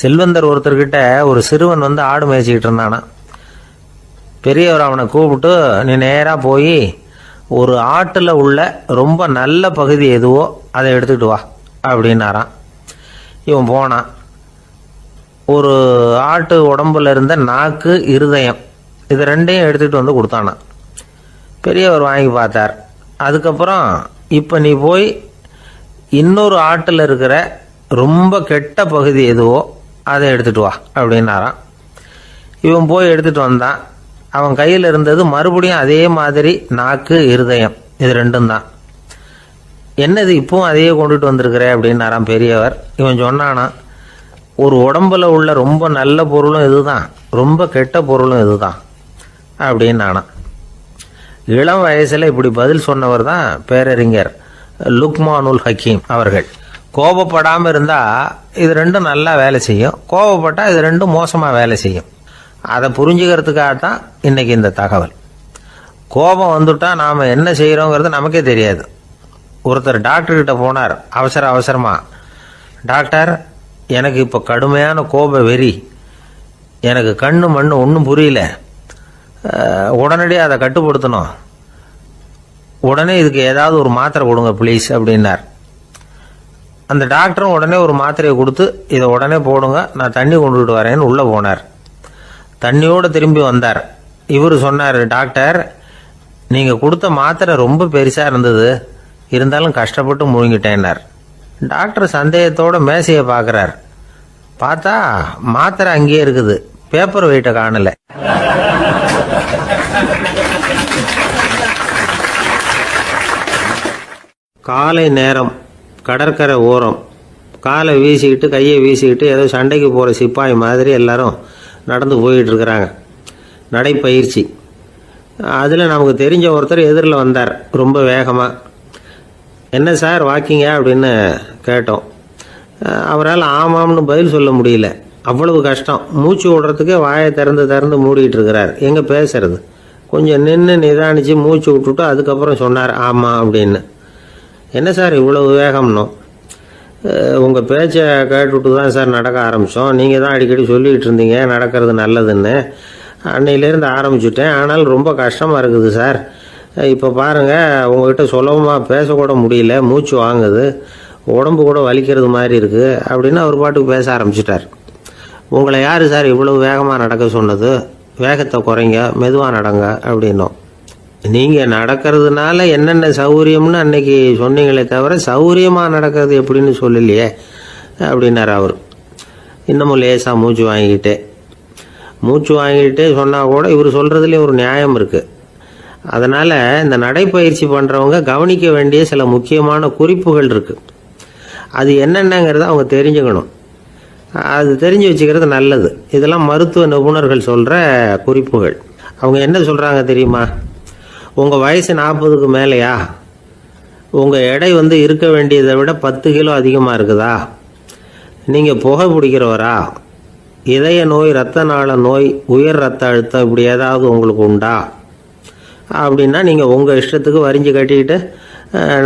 செல்வந்தர் ஒருத்தர்கிட்ட ஒரு சிறுவன் வந்து ஆடு மேய்ச்சிக்கிட்டு இருந்தானா. பெரியவர் அவனை கூப்பிட்டு, நீ நேராக போய் ஒரு ஆட்டில் உள்ள ரொம்ப நல்ல பகுதி எதுவோ அதை எடுத்துக்கிட்டு வா அப்படின்னாரான். இவன் போனான். ஒரு ஆட்டு உடம்புல இருந்த நாக்கு, இருதயம், இது ரெண்டையும் எடுத்துகிட்டு வந்து கொடுத்தானான். பெரியவர் வாங்கி பார்த்தார். அதுக்கப்புறம் இப்போ நீ போய் இன்னொரு ஆட்டில் இருக்கிற ரொம்ப கெட்ட பகுதி எதுவோ அதை எடுத்துகிட்டு வா அப்படின்னாரான். இவன் போய் எடுத்துகிட்டு வந்தான். அவன் கையில் இருந்தது மறுபடியும் அதே மாதிரி நாக்கு, இருதயம், இது ரெண்டும் தான். என்னது இப்பவும் அதையே கொண்டுட்டு வந்திருக்கிற அப்படின்னாரான் பெரியவர். இவன் சொன்னானா, ஒரு உடம்புல உள்ள ரொம்ப நல்ல பொருளும் இதுதான், ரொம்ப கெட்ட பொருளும் இதுதான் அப்படின்னானா. இளம் வயசில் இப்படி பதில் சொன்னவர் தான் பேரறிஞர் லுக்மானுல் ஹக்கீம் அவர்கள். கோபப்படாமல் இருந்தால் இது ரெண்டும் நல்லா வேலை செய்யும், கோபப்பட்டால் இது ரெண்டும் மோசமாக வேலை செய்யும். அதை புரிஞ்சுக்கிறதுக்காகத்தான் இன்னைக்கு இந்த தகவல். கோபம் வந்துட்டா நாம் என்ன செய்கிறோங்கிறது நமக்கே தெரியாது. ஒருத்தர் டாக்டர்கிட்ட போனார் அவசரமாக. டாக்டர், எனக்கு இப்போ கடுமையான கோப வெறி, எனக்கு கண்ணு மண்ணு ஒன்றும் புரியல, உடனடியாக அதை கட்டுப்படுத்தணும், உடனே இதுக்கு ஏதாவது ஒரு மாத்திரை கொடுங்க ப்ளீஸ் அப்படின்னார். அந்த டாக்டரும் உடனே ஒரு மாத்திரையை கொடுத்து, இதை உடனே போடுங்க, நான் தண்ணி கொண்டுகிட்டு வரேன்னு உள்ளே போனார். தண்ணியோடு திரும்பி வந்தார். இவர் சொன்னார், டாக்டர், நீங்கள் கொடுத்த மாத்திரை ரொம்ப பெருசாக இருந்தது, இருந்தாலும் கஷ்டப்பட்டு முழுங்கிட்டேன்னார். டாக்டர் சந்தேகத்தோட மேசையை பார்க்குறார். பார்த்தா மாத்திரை அங்கேயே இருக்குது, பேப்பர் வெயிட்டை காணல. காலை நேரம், கடற்கரை ஓரம், காலை வீசிக்கிட்டு கையை வீசிக்கிட்டு ஏதோ சண்டைக்கு போகிற சிப்பாய் மாதிரி எல்லாரும் நடந்து போயிட்டு இருக்கிறாங்க. நடைப்பயிற்சி. அதில் நமக்கு தெரிஞ்ச ஒருத்தர் எதிரில் வந்தார் ரொம்ப வேகமாக. என்ன சார் வாக்கிங்க அப்படின்னு கேட்டோம். அவரால் ஆமாம்னு பதில் சொல்ல முடியல, அவ்வளவு கஷ்டம். மூச்சு விடுறதுக்கே வாயை திறந்து மூடிட்டு இருக்கிறார். எங்கே பேசுறது? கொஞ்சம் நின்று நிதானித்து மூச்சு விட்டுட்டு அதுக்கப்புறம் சொன்னார் ஆமாம் அப்படின்னு. என்ன சார் இவ்வளவு வேகம்னோ? உங்கள் பேச்சை கேட்டுவிட்டு தான் சார் நடக்க ஆரம்பித்தோம். நீங்கள் தான் அடிக்கடி சொல்லிகிட்டு இருந்தீங்க நடக்கிறது நல்லதுன்னு. அன்னையிலேருந்து ஆரம்பிச்சுட்டேன், ஆனால் ரொம்ப கஷ்டமாக இருக்குது சார். இப்போ பாருங்கள், உங்கள்கிட்ட சுலபமாக பேசக்கூட முடியல, மூச்சு வாங்குது, உடம்பு கூட வலிக்கிறது மாதிரி இருக்குது அப்படின்னு அவர் பாட்டுக்கு பேச ஆரம்பிச்சிட்டார். உங்களை யார் சார் இவ்வளவு வேகமாக நடக்க சொன்னது? வேகத்தை குறைங்க, மெதுவாக நடங்க அப்படின்னோம். நீங்கள் நடக்கிறதுனால என்னென்ன சௌகரியம்னு அன்னைக்கு சொன்னீங்களே தவிர சௌகரியமாக நடக்கிறது எப்படின்னு சொல்லலையே அப்படின்னார் அவர். இன்னமும் லேசாக மூச்சு வாங்கிக்கிட்டே சொன்னால் கூட இவர் சொல்கிறதுலேயும் ஒரு நியாயம் இருக்குது. அதனால் இந்த நடைப்பயிற்சி பண்ணுறவங்க கவனிக்க வேண்டிய சில முக்கியமான குறிப்புகள் இருக்குது. அது என்னென்னங்கிறத அவங்க தெரிஞ்சுக்கணும். அது தெரிஞ்சு வச்சுக்கிறது நல்லது. இதெல்லாம் மருத்துவ நிபுணர்கள் சொல்கிற குறிப்புகள். அவங்க என்ன சொல்கிறாங்க தெரியுமா? உங்கள் வயசு 40க்கு மேலேயா? உங்கள் எடை இருக்க வேண்டியதை விட 10 கிலோ அதிகமாக இருக்குதா? நீங்கள் புகை பிடிக்கிறவரா? இதய நோய், இரத்த நாள நோய், உயர் ரத்த அழுத்தம் இப்படி ஏதாவது உங்களுக்கு உண்டா? அப்படின்னா நீங்கள் உங்கள் இஷ்டத்துக்கு வரிஞ்சு கட்டிக்கிட்டு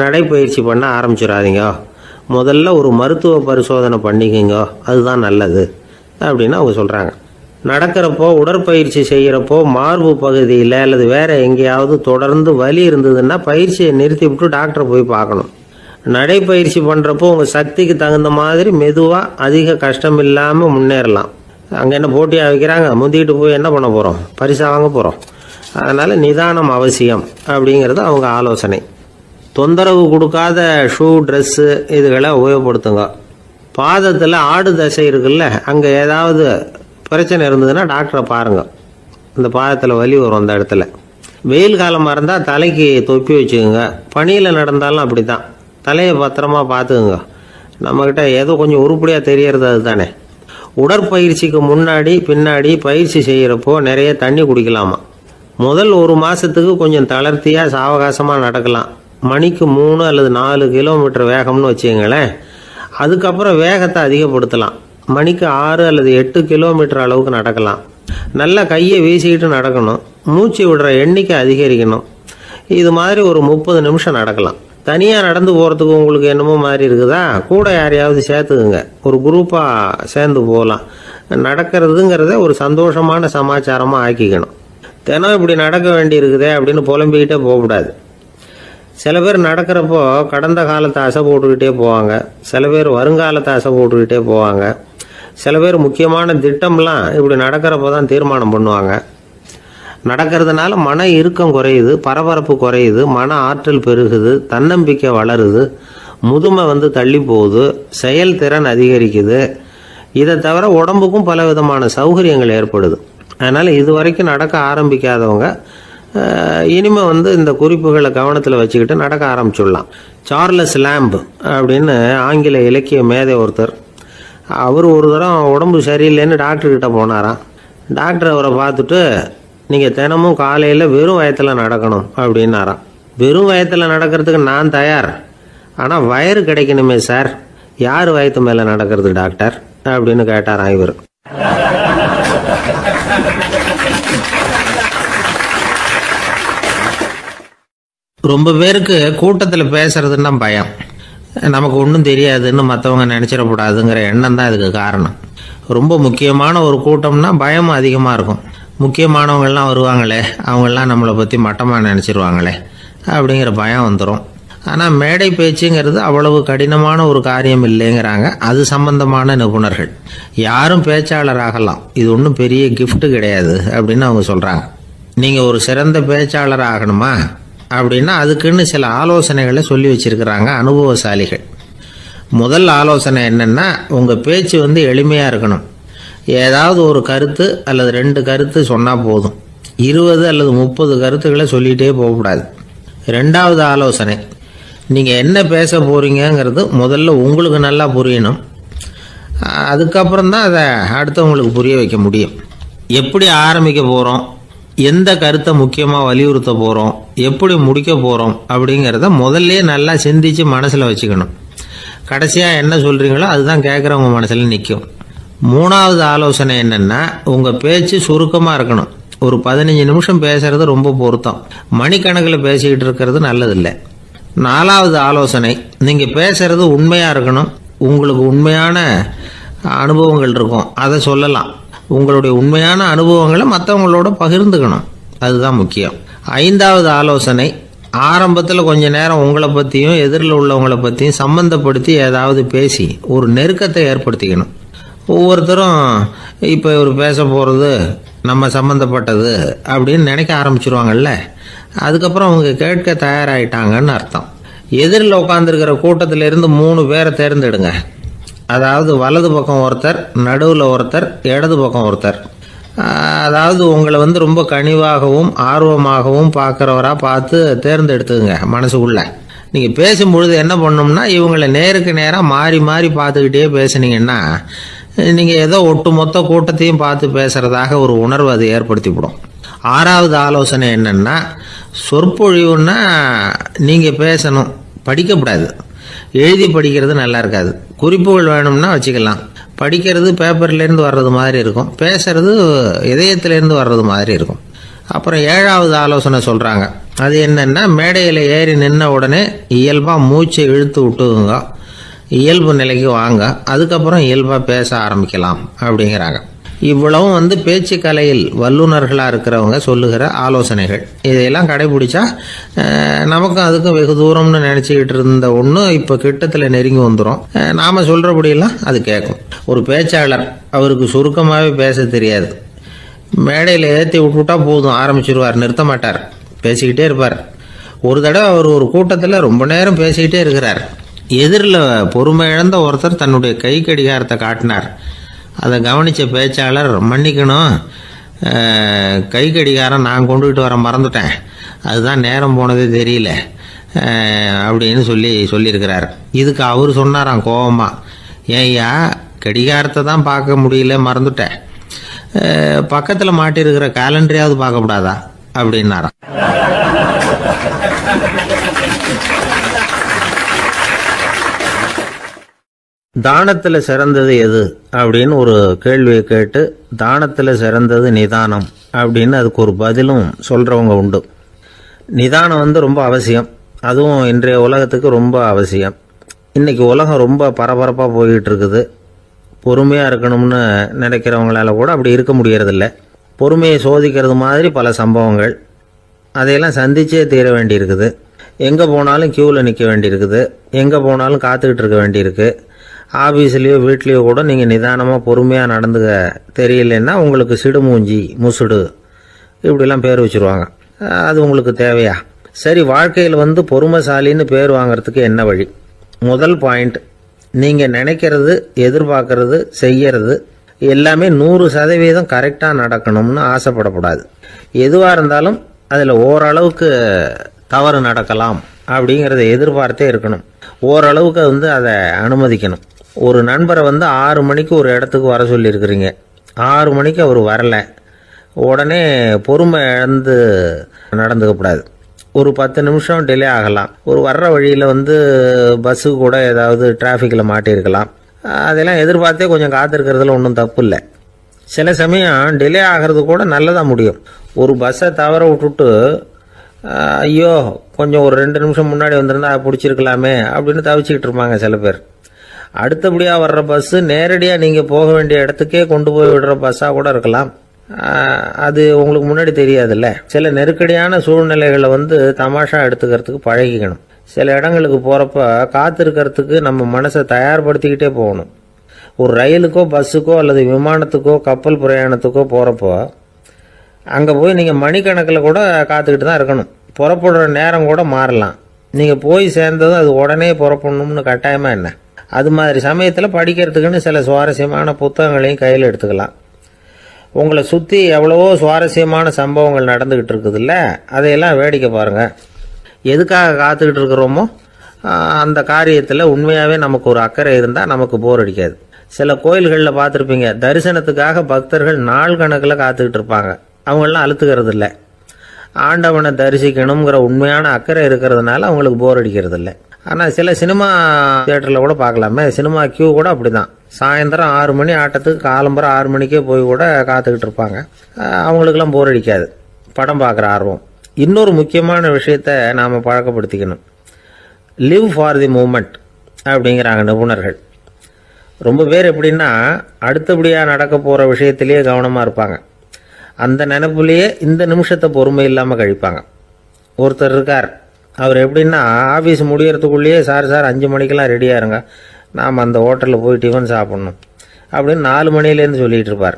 நடைப்பயிற்சி பண்ண ஆரம்பிச்சிடாதீங்க. முதல்ல ஒரு மருத்துவ பரிசோதனை பண்ணிக்கோங்க, அதுதான் நல்லது அப்படின்னு அவங்க சொல்கிறாங்க. நடக்கிறப்போ, உடற்பயிற்சி செய்கிறப்போ மார்பு பகுதியில் அல்லது வேறு எங்கேயாவது தொடர்ந்து வலி இருந்ததுன்னா பயிற்சியை நிறுத்தி விட்டு டாக்டரை போய் பார்க்கணும். நடைப்பயிற்சி பண்ணுறப்போ உங்கள் சக்திக்கு தகுந்த மாதிரி மெதுவாக அதிக கஷ்டம் இல்லாமல் முன்னேறலாம். அங்கே என்ன போட்டியாக வைக்கிறாங்க? முந்திக்கிட்டு போய் என்ன பண்ண போகிறோம்? பரிசாக வாங்க போகிறோம். அதனால் நிதானம் அவசியம் அப்படிங்கிறது அவங்க ஆலோசனை. தொந்தரவு கொடுக்காத ஷூ, ட்ரெஸ்ஸு இதுகளை உபயோகப்படுத்துங்க. பாதத்தில் ஆடு தசை இருக்குல்ல, அங்கே ஏதாவது பிரச்சனை இருந்ததுன்னா டாக்டரை பாருங்கள். இந்த பாதத்தில் வலி வரும் அந்த இடத்துல. வெயில் காலமாக இருந்தால் தலைக்கு தொப்பி வச்சுக்கோங்க. பனியில் நடந்தாலும் அப்படி தான், தலையை பத்திரமா பார்த்துக்குங்க. நம்மக்கிட்ட ஏதோ கொஞ்சம் உருப்படியாக தெரியறது அது தானே. உடற்பயிற்சிக்கு முன்னாடி பின்னாடி பயிற்சி செய்கிறப்போ நிறைய தண்ணி குடிக்கலாமா. முதல் 1 மாதத்துக்கு கொஞ்சம் தளர்த்தியாக சாவகாசமாக நடக்கலாம். மணிக்கு 3 அல்லது 4 கிலோமீட்டர் வேகம்னு வச்சுங்களேன். அதுக்கப்புறம் வேகத்தை அதிகப்படுத்தலாம். மணிக்கு 6 அல்லது 8 கிலோமீட்டர் அளவுக்கு நடக்கலாம். நல்லா கையை வீசிக்கிட்டு நடக்கணும். மூச்சு விடுற எண்ணிக்கை அதிகரிக்கணும். இது மாதிரி ஒரு 30 நிமிஷம் நடக்கலாம். தனியாக நடந்து போகிறதுக்கு உங்களுக்கு என்னமோ மாதிரி இருக்குதா, கூட யாரையாவது சேர்த்துக்குங்க, ஒரு குரூப்பாக சேர்ந்து போகலாம். நடக்கிறதுங்கிறத ஒரு சந்தோஷமான சமாச்சாரமாக ஆக்கிக்கணும். தினம் இப்படி நடக்க வேண்டி இருக்குதே அப்படின்னு புலம்பிக்கிட்டே போகக்கூடாது. சில பேர் நடக்கிறப்போ கடந்த காலத்தை ஆசை போட்டுக்கிட்டே போவாங்க, சில பேர் வருங்காலத்தை ஆசை போட்டுக்கிட்டே போவாங்க, சில பேர் முக்கியமான திட்டம்லாம் இப்படி நடக்கிறப்போ தான் தீர்மானம் பண்ணுவாங்க. நடக்கிறதுனால மன இறுக்கம் குறையுது, பரபரப்பு குறையுது, மன ஆற்றல் பெருகுது, தன்னம்பிக்கை வளருது, முதுமை தள்ளி போகுது, செயல்திறன் அதிகரிக்குது. இதை தவிர உடம்புக்கும் பல விதமான சௌகரியங்கள் ஏற்படுது. அதனால் இது வரைக்கும் நடக்க ஆரம்பிக்காதவங்க இனிமே இந்த குறிப்புகளை கவனத்தில் வச்சுக்கிட்டு நடக்க ஆரம்பிச்சுடலாம். சார்லஸ் லேம்ப் அப்படின்னு ஆங்கில இலக்கிய மேதை ஒருத்தர், அவர் ஒரு தரம் உடம்பு சரியில்லைன்னு டாக்டர்கிட்ட போனாராம். டாக்டர் அவரை பார்த்துட்டு, நீங்கள் தினமும் காலையில் வெறும் வயத்தில் நடக்கணும் அப்படின்னாராம். வெறும் வயத்தில் நடக்கிறதுக்கு நான் தயார், ஆனால் வயிறு கிடைக்கணுமே சார், யார் வயத்து மேலே நடக்கிறது டாக்டர் அப்படின்னு கேட்டாராம் இவர். ரொம்ப பேருக்கு கூட்டத்தில் பேசுறதுன்னா பயம். நமக்கு ஒன்றும் தெரியாதுன்னு மற்றவங்க நினச்சிடக்கூடாதுங்கிற எண்ணம் தான் இதுக்கு காரணம். ரொம்ப முக்கியமான ஒரு கூட்டம்னா பயம் அதிகமாக இருக்கும். முக்கியமானவங்கள்லாம் வருவாங்களே, அவங்கெல்லாம் நம்மளை பற்றி மட்டமாக நினச்சிருவாங்களே அப்படிங்கிற பயம் வந்துடும். ஆனால் மேடை பேச்சுங்கிறது அவ்வளவு கடினமான ஒரு காரியம் இல்லைங்கிறாங்க அது சம்பந்தமான நிபுணர்கள். யாரும் பேச்சாளர் ஆகலாம், இது ஒன்றும் பெரிய கிஃப்ட் கிடையாது அப்படின்னு அவங்க சொல்கிறாங்க. நீங்கள் ஒரு சிறந்த பேச்சாளர் ஆகணுமா அப்படின்னா அதுக்குன்னு சில ஆலோசனைகளை சொல்லி வச்சிருக்கிறாங்க அனுபவசாலிகள். முதல் ஆலோசனை என்னென்னா, உங்கள் பேச்சு எளிமையாக இருக்கணும். ஏதாவது ஒரு கருத்து அல்லது 2 கருத்து சொன்னால் போதும், 20 அல்லது 30 கருத்துக்களை சொல்லிகிட்டே போகக்கூடாது. ரெண்டாவது ஆலோசனை, நீங்கள் என்ன பேச போகிறீங்கிறது முதல்ல உங்களுக்கு நல்லா புரியணும். அதுக்கப்புறம் தான் அதை அடுத்தவங்களுக்கு புரிய வைக்க முடியும். எப்படி ஆரம்பிக்க போகிறோம், எந்த கருத்தை முக்கியமாக வலியுறுத்த போகிறோம், எப்படி முடிக்க போகிறோம் அப்படிங்கிறத முதல்ல நல்லா சிந்திச்சு மனசில் வச்சுக்கணும். கடைசியாக என்ன சொல்கிறீங்களோ அதுதான் கேட்குறவங்க மனசில் நிற்கும். மூணாவது ஆலோசனை என்னென்னா, உங்கள் பேச்சு சுருக்கமாக இருக்கணும். ஒரு 15 நிமிஷம் பேசுறது ரொம்ப பொருத்தம், மணிக்கணக்கில் பேசிக்கிட்டு இருக்கிறது நல்லதில்லை. நாலாவது ஆலோசனை, நீங்கள் பேசுறது உண்மையாக இருக்கணும். உங்களுக்கு உண்மையான அனுபவங்கள் இருக்கும், அதை சொல்லலாம். உங்களுடைய உண்மையான அனுபவங்களை மற்றவங்களோட பகிர்ந்துக்கணும், அதுதான் முக்கியம். ஐந்தாவது ஆலோசனை, ஆரம்பத்தில் கொஞ்ச நேரம் உங்களை பற்றியும் எதிரில் உள்ளவங்களை பற்றியும் சம்பந்தப்படுத்தி ஏதாவது பேசி ஒரு நெருக்கத்தை ஏற்படுத்திக்கணும். ஒவ்வொருத்தரும் இப்போ இவர் பேச போகிறது நம்ம சம்மந்தப்பட்டது அப்படின்னு நினைக்க ஆரம்பிச்சிருவாங்கல்ல, அதுக்கப்புறம் அவங்க கேட்க தயாராகிட்டாங்கன்னு அர்த்தம். எதிரில் உட்காந்துருக்கிற கூட்டத்திலிருந்து 3 பேரை தேர்ந்தெடுங்க. அதாவது வலது பக்கம் ஒருத்தர், நடுவில் ஒருத்தர், இடது பக்கம் ஒருத்தர். அதாவது உங்களை ரொம்ப கனிவாகவும் ஆர்வமாகவும் பார்க்குறவராக பார்த்து தேர்ந்தெடுத்துங்க மனசுக்குள்ள. நீங்கள் பேசும்பொழுது என்ன பண்ணணும்னா, இவங்களை நேருக்கு நேராக மாறி மாறி பார்த்துக்கிட்டே பேசுனீங்கன்னா நீங்கள் ஏதோ ஒட்டுமொத்த கூட்டத்தையும் பார்த்து பேசுகிறதாக ஒரு உணர்வு அது ஏற்படுத்திவிடும். ஆறாவது ஆலோசனை என்னென்னா, சொற்பொழிவுன்னா நீங்கள் பேசணும், படிக்கக்கூடாது. எழுதி படிக்கிறது நல்லா இருக்காது. குறிப்புகள் வேணும்னா வச்சுக்கலாம். படிக்கிறது பேப்பர்லேருந்து வர்றது மாதிரி இருக்கும், பேசுறது இதயத்திலேருந்து வர்றது மாதிரி இருக்கும். அப்புறம் 7வது ஆலோசனை சொல்கிறாங்க, அது என்னென்னா, மேடையில் ஏறி நின்ன உடனே இயல்பாக மூச்சை இழுத்து விட்டுங்க, இயல்பு நிலைக்கு வாங்க, அதுக்கப்புறம் இயல்பாக பேச ஆரம்பிக்கலாம் அப்படிங்கிறாங்க. இவ்வளவும் பேச்சு கலையில் வல்லுநர்களாக இருக்கிறவங்க சொல்லுகிற ஆலோசனைகள். இதையெல்லாம் கடைபிடிச்சா நமக்கும் அதுக்கும் வெகு தூரம்னு நினச்சிக்கிட்டு இருந்த ஒன்று இப்போ கிட்டத்தில் நெருங்கி வந்துடும். நாம் சொல்கிறபடியெல்லாம் அது கேட்கும். ஒரு பேச்சாளர், அவருக்கு சுருக்கமாகவே பேச தெரியாது. மேடையில் ஏற்றி விட்டுவிட்டா போதும், ஆரம்பிச்சிருவார், நிறுத்த மாட்டார், பேசிக்கிட்டே இருப்பார். ஒரு தடவை அவர் ஒரு கூட்டத்தில் ரொம்ப நேரம் பேசிக்கிட்டே இருக்கிறார். எதிரில் பொறுமை இழந்த ஒருத்தர் தன்னுடைய கை கடிகாரத்தை காட்டினார். அதை கவனித்த பேச்சாளர், மன்னிக்கணும், கை கடிகாரம் நான் கொண்டுகிட்டு வர மறந்துட்டேன், அதுதான் நேரம் போனதே தெரியல அப்படின்னு சொல்லியிருக்கிறார். இதுக்கு அவர் சொன்னாராம் கோபமா, ஏய்யா கடிகாரத்தை தான் பார்க்க முடியல, மறந்துட்டேன், பக்கத்தில் மாட்டிருக்கிற கேலண்டரையாவது பார்க்கக்கூடாதா அப்படின்னாராம். தானத்தில் சிறந்தது எது அப்படின்னு ஒரு கேள்வியை கேட்டு, தானத்தில் சிறந்தது நிதானம் அப்படின்னு அதுக்கு ஒரு பதிலும் சொல்கிறவங்க உண்டு. நிதானம் ரொம்ப அவசியம். அதுவும் இன்றைய உலகத்துக்கு ரொம்ப அவசியம். இன்றைக்கி உலகம் ரொம்ப பரபரப்பாக போய்கிட்டு இருக்குது. பொறுமையாக இருக்கணும்னு நினைக்கிறவங்களால கூட அப்படி இருக்க முடியறதில்ல. பொறுமையை சோதிக்கிறது மாதிரி பல சம்பவங்கள், அதையெல்லாம் சந்திச்சே தீர வேண்டியிருக்குது. எங்கே போனாலும் க்யூவில் நிற்க வேண்டியிருக்குது, எங்கே போனாலும் காத்துக்கிட்டு இருக்க வேண்டியிருக்கு. ஆஃபீஸ்லேயோ வீட்லேயோ கூட நீங்கள் நிதானமாக பொறுமையாக நடந்துக்க தெரியலன்னா உங்களுக்கு சிடுமூஞ்சி, முசுடு இப்படிலாம் பேர் வச்சுருவாங்க. அது உங்களுக்கு தேவையா? சரி, வாழ்க்கையில் பொறுமைசாலின்னு பேர் வாங்கிறதுக்கு என்ன வழி? முதல் பாயிண்ட், நீங்கள் நினைக்கிறது, எதிர்பார்க்கறது, செய்யறது எல்லாமே 100% கரெக்டாக நடக்கணும்னு ஆசைப்படக்கூடாது. எதுவாக இருந்தாலும் அதில் ஓரளவுக்கு தவறு நடக்கலாம் அப்படிங்கிறத எதிர்பார்த்தே இருக்கணும். ஓரளவுக்கு அதை அனுமதிக்கணும். ஒரு நண்பரை 6 மணிக்கு ஒரு இடத்துக்கு வர சொல்லியிருக்கிறீங்க. 6 மணிக்கு அவர் வரலை, உடனே பொறுமை இழந்து நடந்துக்கக்கூடாது. ஒரு 10 நிமிஷம் டிலே ஆகலாம். ஒரு வர்ற வழியில் பஸ்ஸு கூட ஏதாவது டிராஃபிக்கில் மாட்டியிருக்கலாம். அதெல்லாம் எதிர்பார்த்தே கொஞ்சம் காத்திருக்கிறதுல ஒன்றும் தப்பு இல்லை. சில சமயம் டிலே ஆகிறது கூட நல்லதாக முடியும். ஒரு பஸ்ஸை தவற விட்டுட்டு ஐயோ கொஞ்சம் ஒரு 2 நிமிஷம் முன்னாடி வந்திருந்தா பிடிச்சிருக்கலாமே அப்படின்னு தவிச்சிக்கிட்டு இருப்பாங்க சில பேர். அடுத்தபடியாக வர்ற பஸ்ஸு நேரடியாக நீங்கள் போக வேண்டிய இடத்துக்கே கொண்டு போய் விடுற பஸ்ஸாக கூட இருக்கலாம். அது உங்களுக்கு முன்னாடி தெரியாதுல்ல. சில நெருக்கடியான சூழ்நிலைகளை தமாஷா எடுத்துக்கிறதுக்கு பழகிக்கணும். சில இடங்களுக்கு போகிறப்ப காத்திருக்கிறதுக்கு நம்ம மனசை தயார்படுத்திக்கிட்டே போகணும். ஒரு ரயிலுக்கோ பஸ்ஸுக்கோ அல்லது விமானத்துக்கோ கப்பல் பிரயாணத்துக்கோ போகிறப்போ அங்கே போய் நீங்கள் மணிக்கணக்கில் கூட காத்துக்கிட்டு தான் இருக்கணும். புறப்படுற நேரம் கூட மாறலாம். நீங்கள் போய் சேர்ந்ததும் அது உடனே புறப்படணும்னு கட்டாயமாக என்ன? அது மாதிரி சமயத்தில் படிக்கிறதுக்குன்னு சில சுவாரஸ்யமான புத்தகங்களையும் கையில் எடுத்துக்கலாம். உங்களை சுற்றி எவ்வளவோ சுவாரஸ்யமான சம்பவங்கள் நடந்துக்கிட்டு இருக்குதுல்ல, அதையெல்லாம் வேடிக்கை பாருங்கள். எதுக்காக காத்துக்கிட்டு இருக்கிறோமோ அந்த காரியத்தில் உண்மையாகவே நமக்கு ஒரு அக்கறை இருந்தால் நமக்கு போர் அடிக்காது. சில கோயில்களில் பார்த்துருப்பீங்க, தரிசனத்துக்காக பக்தர்கள் நாள் கணக்கில் காத்துக்கிட்டு இருப்பாங்க. அவங்களெலாம் அழுத்துக்கிறது இல்லை. ஆண்டவனை தரிசிக்கணுங்கிற உண்மையான அக்கறை இருக்கிறதுனால அவங்களுக்கு போர் அடிக்கிறது இல்லை. ஆனால் சில சினிமா தியேட்டரில் கூட பார்க்கலாமே, சினிமா கியூ கூட அப்படி தான். சாயந்தரம் 6 மணி ஆட்டத்துக்கு காலம்பரை 6 மணிக்கே போய் கூட காத்துக்கிட்டு இருப்பாங்க. அவங்களுக்கெல்லாம் போர் அடிக்காது, படம் பார்க்குற ஆர்வம். இன்னொரு முக்கியமான விஷயத்தை நாம் பழக்கப்படுத்திக்கணும். லிவ் ஃபார் தி மூமெண்ட் அப்படிங்கிறாங்க நிபுணர்கள். ரொம்ப பேர் எப்படின்னா அடுத்தபடியாக நடக்க போகிற விஷயத்திலேயே கவனமாக இருப்பாங்க. அந்த நினைப்புலேயே இந்த நிமிஷத்தை பொறுமை இல்லாமல் கழிப்பாங்க. ஒருத்தர் இருக்கார், அவர் எப்படின்னா ஆஃபீஸ் முடியறதுக்குள்ளேயே சார் 5 மணிக்கெல்லாம் ரெடியாக இருங்க, நாம் அந்த ஹோட்டலில் போய் டிஃபன் சாப்பிட்ணும் அப்படின்னு 4 மணிலேருந்து சொல்லிகிட்டு இருப்பார்.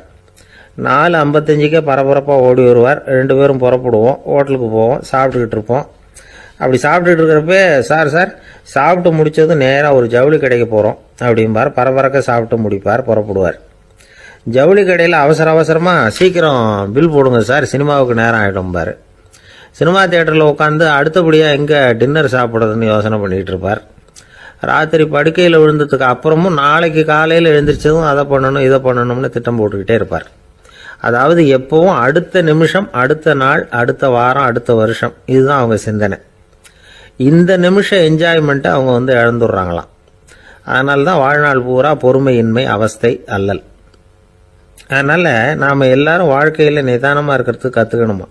4:55 பரபரப்பாக ஓடி வருவார். 2 பேரும் புறப்படுவோம், ஹோட்டலுக்கு போவோம், சாப்பிட்டுக்கிட்டு இருப்போம். அப்படி சாப்பிட்டுட்டு இருக்கிறப்ப சார் சாப்பிட்டு முடித்ததும் நேராக ஒரு ஜவுளி கடைக்கு போகிறோம் அப்படிம்பார். பரபரக்க சாப்பிட்டு முடிப்பார், புறப்படுவார். ஜவுளி கடையில் அவசரமாக சீக்கிரம் பில் போடுங்க சார், சினிமாவுக்கு நேரம் ஆகிடும்பார். சினிமா தியேட்டரில் உட்காந்து அடுத்தபடியாக எங்கே டின்னர் சாப்பிட்றதுன்னு யோசனை பண்ணிகிட்டு இருப்பார். ராத்திரி படுக்கையில் விழுந்ததுக்கு அப்புறமும் நாளைக்கு காலையில் எழுந்திரிச்சதும் அதை பண்ணணும் இதை பண்ணணும்னு திட்டம் போட்டுக்கிட்டே இருப்பார். அதாவது எப்பவும் அடுத்த நிமிஷம், அடுத்த நாள், அடுத்த வாரம், அடுத்த வருஷம், இதுதான் அவங்க சிந்தனை. இந்த நிமிஷம் என்ஜாய்மெண்ட்டை அவங்க இழந்துடுறாங்களாம். அதனால தான் வாழ்நாள் பூரா பொறுமையின்மை, அவஸ்தை, அல்லல். அதனால் நாம் எல்லாரும் வாழ்க்கையில் நிதானமாக இருக்கிறதுக்கு கற்றுக்கணுமா.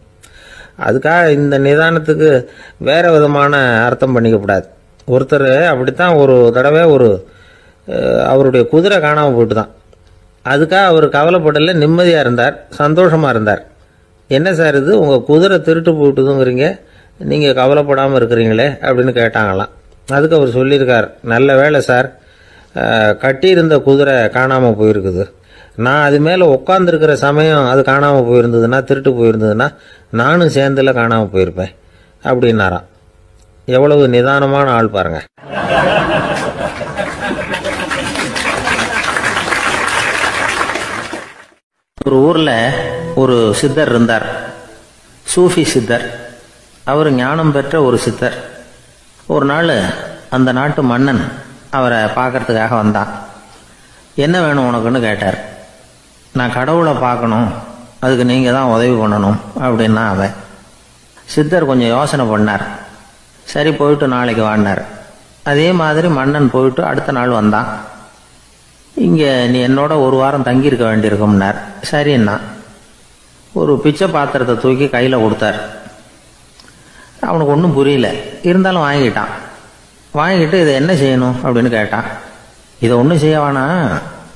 அதுக்காக இந்த நிதானத்துக்கு வேறு விதமான அர்த்தம் பண்ணிக்கக்கூடாது. ஒருத்தர் அப்படித்தான் ஒரு தடவை அவருடைய குதிரை காணாமல் போயிட்டு தான். அதுக்காக அவர் கவலைப்படல, நிம்மதியாக இருந்தார், சந்தோஷமாக இருந்தார். என்ன சார் இது, உங்கள் குதிரை திருட்டு போயிட்டுதுங்கிறீங்க, நீங்கள் கவலைப்படாமல் இருக்கிறீங்களே அப்படின்னு கேட்டாங்களாம். அதுக்கு அவர் சொல்லியிருக்கார், நல்ல வேலை சார், கட்டியிருந்த குதிரை காணாமல் போயிருக்குது. நான் அது மேலே உட்காந்துருக்கிற சமயம் அது காணாமல் போயிருந்ததுன்னா, திருட்டு போயிருந்ததுன்னா நானும் சேர்ந்துல காணாமல் போயிருப்பேன் அப்படின்னாராம். எவ்வளவு நிதானமான ஆள் பாருங்க. ஒரு ஊரில் ஒரு சித்தர் இருந்தார், சூஃபி சித்தர். அவர் ஞானம் பெற்ற ஒரு சித்தர். ஒரு நாள் அந்த நாட்டு மன்னன் அவரை பார்க்கறதுக்காக வந்தான். என்ன வேணும் உனக்குன்னு கேட்டார். நான் கடவுளை பார்க்கணும், அதுக்கு நீங்கள் தான் உதவி பண்ணணும் அப்படின்னா அவன். சித்தர் கொஞ்சம் யோசனை பண்ணார். சரி போயிட்டு நாளைக்கு வாடினார். அதே மாதிரி மன்னன் போயிட்டு அடுத்த நாள் வந்தான். இங்கே நீ என்னோட ஒரு வாரம் தங்கியிருக்க வேண்டியிருக்கும்னார். சரின்னா ஒரு பிச்சை பாத்திரத்தை தூக்கி கையில் கொடுத்தார். அவனுக்கு ஒன்றும் புரியல. இருந்தாலும் வாங்கிக்கிட்டான். வாங்கிக்கிட்டு இதை என்ன செய்யணும் அப்படின்னு கேட்டான். இதை ஒன்றும் செய்ய வேணாம்,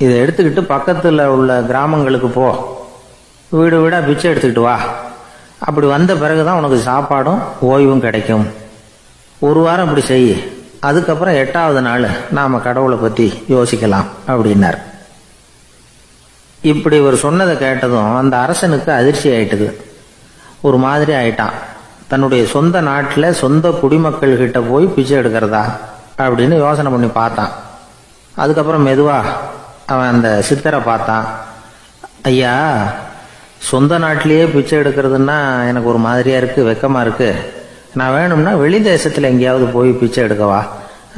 இதை எடுத்துக்கிட்டு பக்கத்தில் உள்ள கிராமங்களுக்கு போ, வீடு வீடாக பிச்சை எடுத்துக்கிட்டு வா. அப்படி வந்த பிறகுதான் உனக்கு சாப்பாடும் ஓய்வும் கிடைக்கும். ஒரு வாரம் இப்படி செய், அதுக்கப்புறம் 8வது நாள் நாம கடவுளை பற்றி யோசிக்கலாம் அப்படின்னார். இப்படி இவர் சொன்னதை கேட்டதும் அந்த அரசனுக்கு அதிர்ச்சி ஆயிட்டுது. ஒரு மாதிரி ஆயிட்டான். தன்னுடைய சொந்த நாட்டில் சொந்த குடிமக்கள் கிட்ட போய் பிச்சை எடுக்கிறதா அப்படின்னு யோசனை பண்ணி பார்த்தான். அதுக்கப்புறம் மெதுவா அவன் அந்த சித்தரை பார்த்தான். ஐயா, சொந்த நாட்டிலேயே பிச்சை எடுக்கிறதுன்னா எனக்கு ஒரு மாதிரியா இருக்கு, வெக்கமா இருக்கு. நான் வேணும்னா வெளி தேசத்துல எங்கேயாவது போய் பிச்சை எடுக்கவா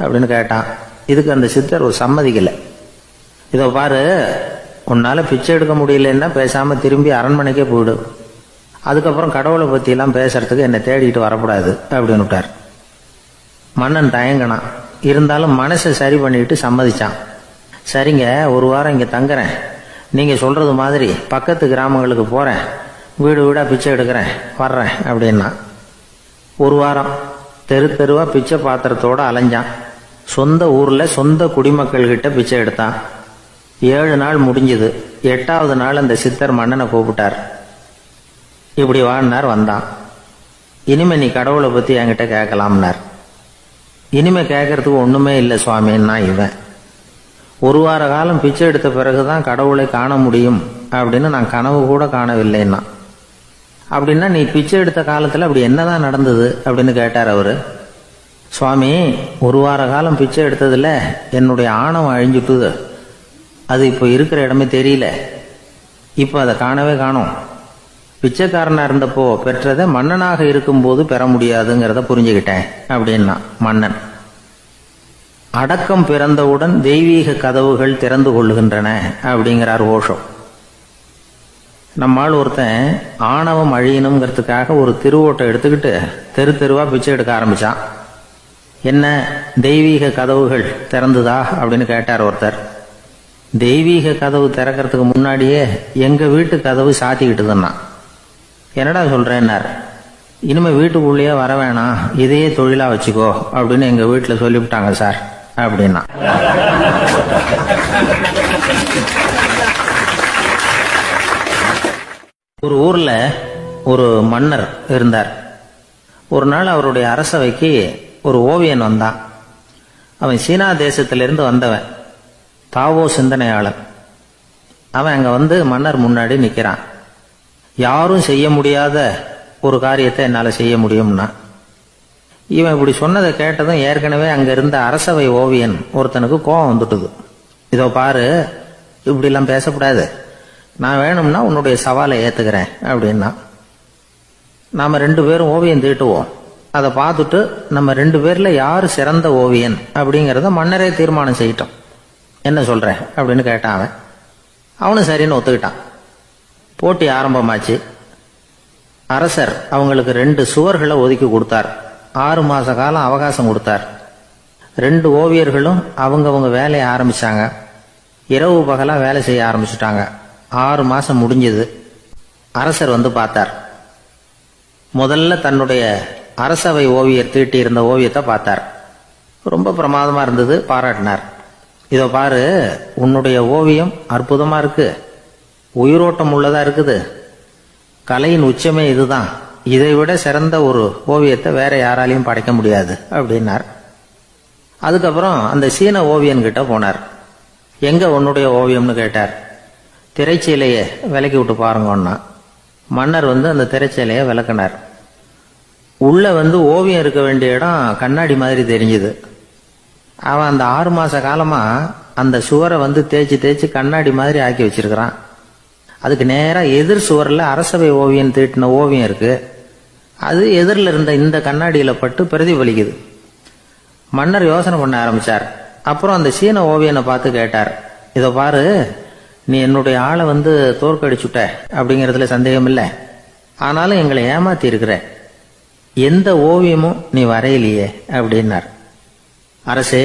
அப்படின்னு கேட்டான். இதுக்கு அந்த சித்தர் ஒரு சம்மதிக்கலை. இதோ பாரு, உன்னால பிச்சை எடுக்க முடியலன்னா பேசாம திரும்பி அரண்மனைக்கே போயிடு. அதுக்கப்புறம் கடவுளை பத்தி எல்லாம் பேசுறதுக்கு என்னை தேடிட்டு வரக்கூடாது அப்படின்னு விட்டார். மன்னன் தயங்கினான். இருந்தாலும் மனசை சரி பண்ணிட்டு சம்மதிச்சான். சரிங்க, ஒரு வாரம் இங்க தங்குறேன், நீங்க சொல்றது மாதிரி பக்கத்து கிராமங்களுக்கு போறேன், வீடு வீடா பிச்சை எடுக்கிறேன், வர்றேன் அப்படின்னா. ஒரு வாரம் தெரு தெருவா பிச்சை பாத்திரத்தோட அலைஞ்சான். சொந்த ஊர்ல சொந்த குடிமக்கள் கிட்ட பிச்சை எடுத்தான். 7 நாள் முடிஞ்சது. 8வது நாள் அந்த சித்தர் மன்னனை கூப்பிட்டார். இப்படி வாழ்னார். வந்தான். இனிமே நீ கடவுளை பத்தி என்கிட்ட கேட்கலாம்னார். இனிமே கேட்கறதுக்கு ஒண்ணுமே இல்லை சுவாமின்னா இவன். ஒரு வார காலம் பிச்சை எடுத்த பிறகுதான் கடவுளை காண முடியும் அப்படின்னு நான் கனவு கூட காணவில்லைன்னா. அப்படின்னா நீ பிச்சை எடுத்த காலத்துல அப்படி என்னதான் நடந்தது அப்படின்னு கேட்டார் அவரு. சுவாமி, ஒரு வார காலம் பிச்சை எடுத்ததுல என்னுடைய ஆணவம் அழிஞ்சுட்டுது. அது இப்போ இருக்கிற இடமே தெரியல. இப்போ அதை காணவே காணோம். பிச்சைக்காரனா இருந்தப்போ பெற்றதை மன்னனாக இருக்கும்போது பெற முடியாதுங்கிறத புரிஞ்சுக்கிட்டேன் அப்படின்னா மன்னன். அடக்கம் பிறந்தவுடன் தெய்வீக கதவுகள் திறந்து கொள்ளுகின்றன அப்படிங்கிறார் ஓஷோ. நம்மால் ஒருத்தன் ஆணவம் அழியணுங்கிறதுக்காக ஒரு திருவோட்டை எடுத்துக்கிட்டு தெரு தெருவா பிச்சை எடுக்க ஆரம்பிச்சான். என்ன, தெய்வீக கதவுகள் திறந்துதா அப்படின்னு கேட்டார் ஒருத்தர். தெய்வீக கதவு திறக்கிறதுக்கு முன்னாடியே எங்க வீட்டு கதவு சாத்திக்கிட்டுதுன்னா. என்னடா சொல்றேன்னார். இனிமே வீட்டுக்குள்ளேயே வர வேணாம், இதையே தொழிலா வச்சுக்கோ அப்படின்னு எங்க வீட்டுல சொல்லிவிட்டாங்க சார் அப்படின்னா. ஒரு ஊர்ல ஒரு மன்னர் இருந்தார். ஒரு நாள் அவருடைய அரசவைக்கு ஒரு ஓவியன் வந்தான். அவன் சீனா தேசத்திலிருந்து வந்தவன், தாவோ சிந்தனையாளன். அவன் அங்க வந்து மன்னர் முன்னாடி நிக்கிறான். யாரும் செய்ய முடியாத ஒரு காரியத்தை என்னால செய்ய முடியும்னா. இவன் இப்படி சொன்னதை கேட்டதும் ஏற்கனவே அங்க இருந்த அரசவை ஓவியன் ஒருத்தனுக்கு கோபம் வந்துட்டுது. இதோ பாரு, இப்படி எல்லாம் பேசக்கூடாது, நான் வேணும்னா உன்னுடைய சவாலை ஏத்துக்கிறேன் அப்படின்னா. நாம 2 பேரும் ஓவியம் தீட்டுவோம், அதை பார்த்துட்டு நம்ம 2 பேர்ல யாரு சிறந்த ஓவியன் அப்படிங்கறத மன்னரே தீர்மானம் செய்யட்டும், என்ன சொல்ற அப்படின்னு கேட்டான் அவன். அவனும் சரின்னு ஒத்துக்கிட்டான். போட்டி ஆரம்பமாச்சு. அரசர் அவங்களுக்கு 2 சுவர்களை ஒதுக்கி கொடுத்தார். 6 மாச காலம் அவகாசம் கொடுத்தார். 2 ஓவியர்களும் அவங்கவங்க வேலையை ஆரம்பிச்சாங்க. இரவு பகலா வேலை செய்ய ஆரம்பிச்சுட்டாங்க. 6 மாசம் முடிஞ்சது. அரசர் வந்து பார்த்தார். முதல்ல தன்னுடைய அரசவை ஓவியர் தீட்டி இருந்த ஓவியத்தை பார்த்தார். ரொம்ப பிரமாதமா இருந்தது, பாராட்டினார். இதோ பாரு, உன்னுடைய ஓவியம் அற்புதமா இருக்கு, உயிரோட்டம் உள்ளதா இருக்குது, கலையின் உச்சமே இதுதான், இதை விட சிறந்த ஒரு ஓவியத்தை வேற யாராலையும் படைக்க முடியாது அப்படின்னார். அதுக்கப்புறம் அந்த சீன ஓவியன் கிட்ட போனார். எங்க உன்னுடைய ஓவியம்னு கேட்டார். திரைச்சீலையை விலக்கி விட்டு பாருங்கன்னா. மன்னர் வந்து அந்த திரைச்சீலையை விளக்கினார். உள்ள வந்து ஓவியம் இருக்க வேண்டிய இடம் கண்ணாடி மாதிரி தெரிஞ்சுது. அவன் அந்த 6 மாச காலமா அந்த சுவரை வந்து தேய்ச்சி தேய்ச்சி கண்ணாடி மாதிரி ஆக்கி வச்சிருக்கிறான். அதுக்கு நேரா எதிர் சுவரில் அரசவை ஓவியன் தீட்டின ஓவியம் இருக்கு. அது எதிரில் இருந்த இந்த கண்ணாடியில பட்டு பிரதிபலிக்குது. மன்னர் யோசனை பண்ண ஆரம்பிச்சார். அப்புறம் அந்த சீன ஓவியனை பார்த்து கேட்டார். இதோ பாரு, நீ என்னுடைய ஆளை வந்து தோற்கடிச்சுட்ட அப்படிங்கறதுல சந்தேகம் இல்லை. ஆனாலும் எங்களை ஏமாத்தி இருக்கிற, எந்த ஓவியமும் நீ வரையிலையே அப்படின்னார். அரசே,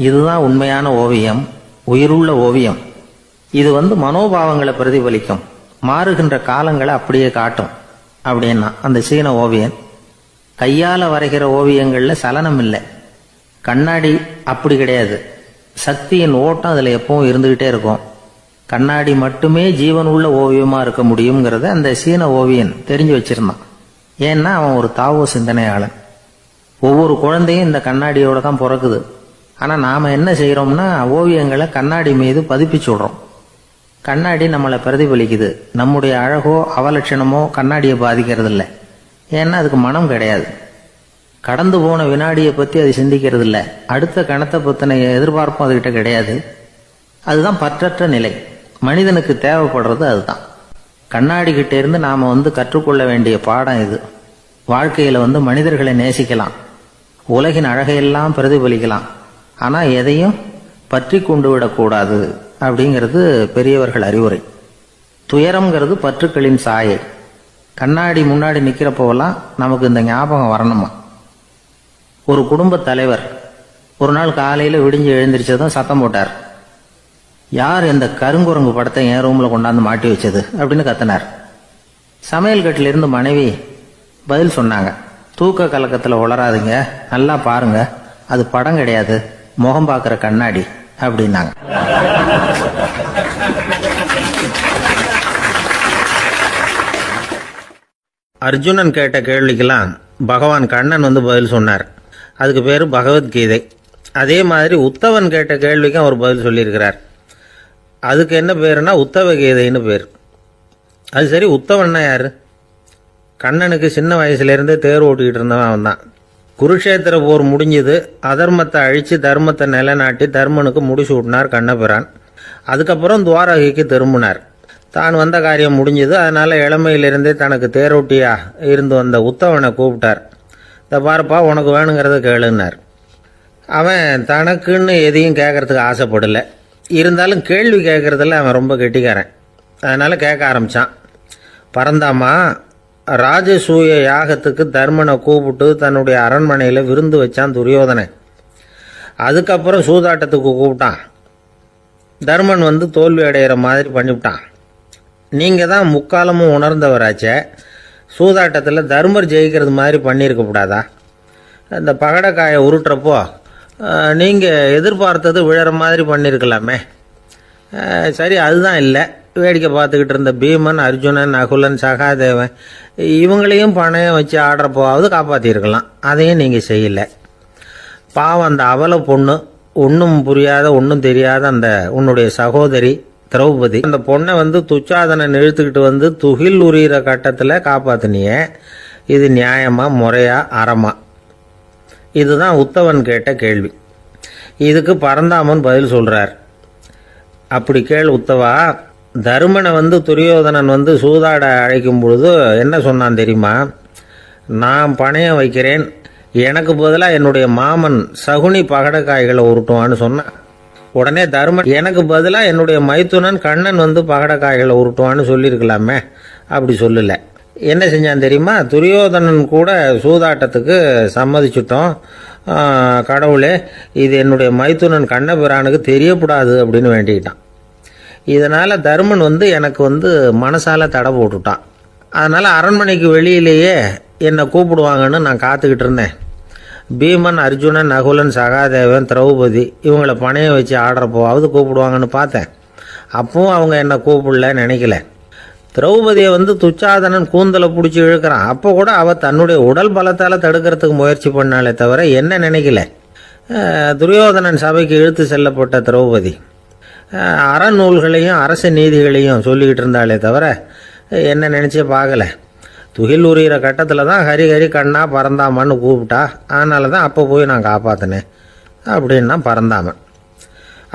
இதுதான் உண்மையான ஓவியம், உயிருள்ள ஓவியம். இது வந்து மனோபாவங்களை பிரதிபலிக்கும், மாறுகின்ற காலங்களை அப்படியே காட்டும் அப்படின்னா அந்த சீன ஓவியன். கையால வரைகிற ஓவியங்கள்ல சலனம் இல்லை. கண்ணாடி அப்படி கிடையாது. சக்தியின் ஓட்டம் அதுல எப்பவும் இருந்துகிட்டே இருக்கும். கண்ணாடி மட்டுமே ஜீவன் உள்ள ஓவியமா இருக்க முடியுங்கிறத அந்த சீன ஓவியன் தெரிஞ்சு வச்சிருந்தான். ஏன்னா அவன் ஒரு தாவோ சிந்தனையாளன். ஒவ்வொரு குழந்தையும் இந்த கண்ணாடியோட தான் பிறக்குது. ஆனா நாம என்ன செய்யறோம்னா ஓவியங்களை கண்ணாடி மீது பதிப்பிச்சு விடுறோம். கண்ணாடி நம்மளை பிரதிபலிக்குது. நம்முடைய அழகோ அவலட்சணமோ கண்ணாடியை பாதிக்கிறது இல்லை. ஏன்னா அதுக்கு மனம் கிடையாது. கடந்து போன வினாடியை பத்தி அது சிந்திக்கிறது இல்லை. அடுத்த கணத்தை பத்தின எதிர்பார்ப்பும் அதுகிட்ட கிடையாது. அதுதான் பற்றற்ற நிலை. மனிதனுக்கு தேவைப்படுறது அதுதான். கண்ணாடி கிட்ட இருந்து நாம கற்றுக்கொள்ள வேண்டிய பாடம் இது. வாழ்க்கையில மனிதர்களை நேசிக்கலாம், உலகின் அழகையெல்லாம் பிரதிபலிக்கலாம், ஆனா எதையும் பற்றி கொண்டு விடக்கூடாது அப்படிங்கிறது பெரியவர்கள் அறிவுரை. துயரம்ங்கிறது பற்றுக்களின் சாயை. கண்ணாடி முன்னாடி நிக்கிறப்போவெல்லாம் நமக்கு இந்த ஞாபகம் வரணுமா. ஒரு குடும்ப தலைவர் ஒரு நாள் காலையில விடிஞ்சு எழுந்திரிச்சதும் சத்தம் போட்டார். யார் இந்த கருங்குரங்கு படத்தை என் ரூம்ல கொண்டாந்து மாட்டி வச்சது அப்படின்னு கத்தினார். சமையல் கட்டில இருந்து மனைவி பதில் சொன்னாங்க. தூக்க கலக்கத்துல உளராதுங்க, நல்லா பாருங்க, அது படம் கிடையாது, முகம் பார்க்கிற கண்ணாடி அப்படின்னாங்க. அர்ஜுனன் கேட்ட கேள்விக்கெல்லாம் பகவான் கண்ணன் பதில் சொன்னார். அதுக்கு பேரு பகவத்கீதை. அதே மாதிரி உத்தவன் கேட்ட கேள்விக்கும் அவர் பதில் சொல்லியிருக்கிறார். அதுக்கு என்ன பேருனா உத்தவ கீதைன்னு பேர். அது சரி, உத்தவன்னா யாரு? கண்ணனுக்கு சின்ன வயசுலேருந்தே தேர் ஓட்டிக்கிட்டு இருந்தவன் அவன் தான். குருஷேத்திர போர் முடிஞ்சது. அதர்மத்தை அழித்து தர்மத்தை நிலைநாட்டி தர்மனுக்கு முடிச்சு விட்டினார் கண்ணபிரான். அதுக்கப்புறம் துவாரகைக்கு திரும்பினார். தான் வந்த காரியம் முடிஞ்சது. அதனால இளமையிலிருந்தே தனக்கு தேரோட்டியா இருந்து வந்த உத்தவனை கூப்பிட்டார். இதை பாருப்பா, உனக்கு வேணுங்கிறத கேளுன்னார். அவன் தனக்குன்னு எதையும் கேட்கறதுக்கு ஆசைப்படலை. இருந்தாலும் கேள்வி கேட்கறதில்ல அவன் ரொம்ப கெட்டிக்காரன். அதனால கேட்க ஆரம்பிச்சான். பரந்தாமா, ராஜசூய யாகத்துக்கு தர்மனை கூப்பிட்டு தன்னுடைய அரண்மனையில் விருந்து வச்சான் துரியோதனன். அதுக்கப்புறம் சூதாட்டத்துக்கு கூப்பிட்டான். தர்மன் தோல்வி அடைகிற மாதிரி பண்ணிவிட்டான். நீங்கள் தான் முக்காலமும் உணர்ந்தவராச்சே, சூதாட்டத்தில் தர்மர் ஜெயிக்கிறது மாதிரி பண்ணியிருக்க கூடாதா? இந்த பகடக்காயை உருட்டுறப்போ நீங்கள் எதிர்பார்த்தது விழற மாதிரி பண்ணியிருக்கலாமே. சரி, அதுதான் இல்லை. வேடிக்கை பார்த்துக்கிட்டு இருந்த பீமன், அர்ஜுனன், நகுலன், சகாதேவன் இவங்களையும் பணையம் வச்சு ஆடுறப்போவாவது காப்பாற்றிருக்கலாம். அதையும் நீங்கள் செய்யலை. பாவம் அந்த அவல பொண்ணு, ஒன்றும் புரியாத ஒன்றும் தெரியாத அந்த உன்னுடைய சகோதரி திரௌபதி, அந்த பொண்ணை துச்சாதனன் இழுத்துக்கிட்டு துகில் உரிகிற கட்டத்தில் காப்பாற்றினியே. இது நியாயமா, முறையா, அறமா? இதுதான் உத்தவன் கேட்ட கேள்வி. இதுக்கு பதில் சொல்றார். அப்படி கேள் உத்தவா. தருமனை துரியோதனன் சூதாட அழைக்கும் பொழுது என்ன சொன்னான் தெரியுமா? நான் பணையம் வைக்கிறேன், எனக்கு பதிலாக என்னுடைய மாமன் சகுனி பகடக்காய்களை உருட்டுவான்னு சொன்னான். உடனே தருமன், எனக்கு பதிலாக என்னுடைய மைத்துனன் கண்ணன் பகடக்காய்களை உருட்டுவான்னு சொல்லியிருக்கலாமே. அப்படி சொல்லலை. என்ன செஞ்சான் தெரியுமா? துரியோதனன் கூட சூதாட்டத்துக்கு சம்மதிச்சிட்டோம், கடவுளே இது என்னுடைய மைத்துனன் கண்ணபிரானுக்கு தெரியக்கூடாது அப்படின்னு வேண்டிக்கிட்டான். இதனால் தருமன் எனக்கு மனசால தடை போட்டுட்டான். அதனால் அரண்மனைக்கு வெளியிலேயே என்னை கூப்பிடுவாங்கன்னு நான் காத்துக்கிட்டு இருந்தேன். பீமன், அர்ஜுனன், நகுலன், சகாதேவன், திரௌபதி இவங்களை பணையம் வச்சு ஆடுறப்போவாவது கூப்பிடுவாங்கன்னு பார்த்தேன். அப்பவும் அவங்க என்னை கூப்பிடல, நினைக்கல. திரௌபதியை துச்சாதனன் கூந்தலை பிடிச்சி இழுக்கிறான். அப்போ கூட அவள் தன்னுடைய உடல் பலத்தால் தடுக்கிறதுக்கு முயற்சி பண்ணாலே தவிர என்ன நினைக்கல. துரியோதனன் சபைக்கு இழுத்து செல்லப்பட்ட திரௌபதி அறநூல்களையும் அரச நீதிகளையும் சொல்லிக்கிட்டு இருந்தாலே தவிர என்ன நினச்சே பார்க்கல. துகில் உரிகிற கட்டத்தில் தான் ஹரி ஹரி கண்ணா பரந்தாமன்னு கூப்பிட்டா. அதனால தான் அப்போ போய் நான் காப்பாற்றினேன் அப்படின்னா பரந்தாமன்.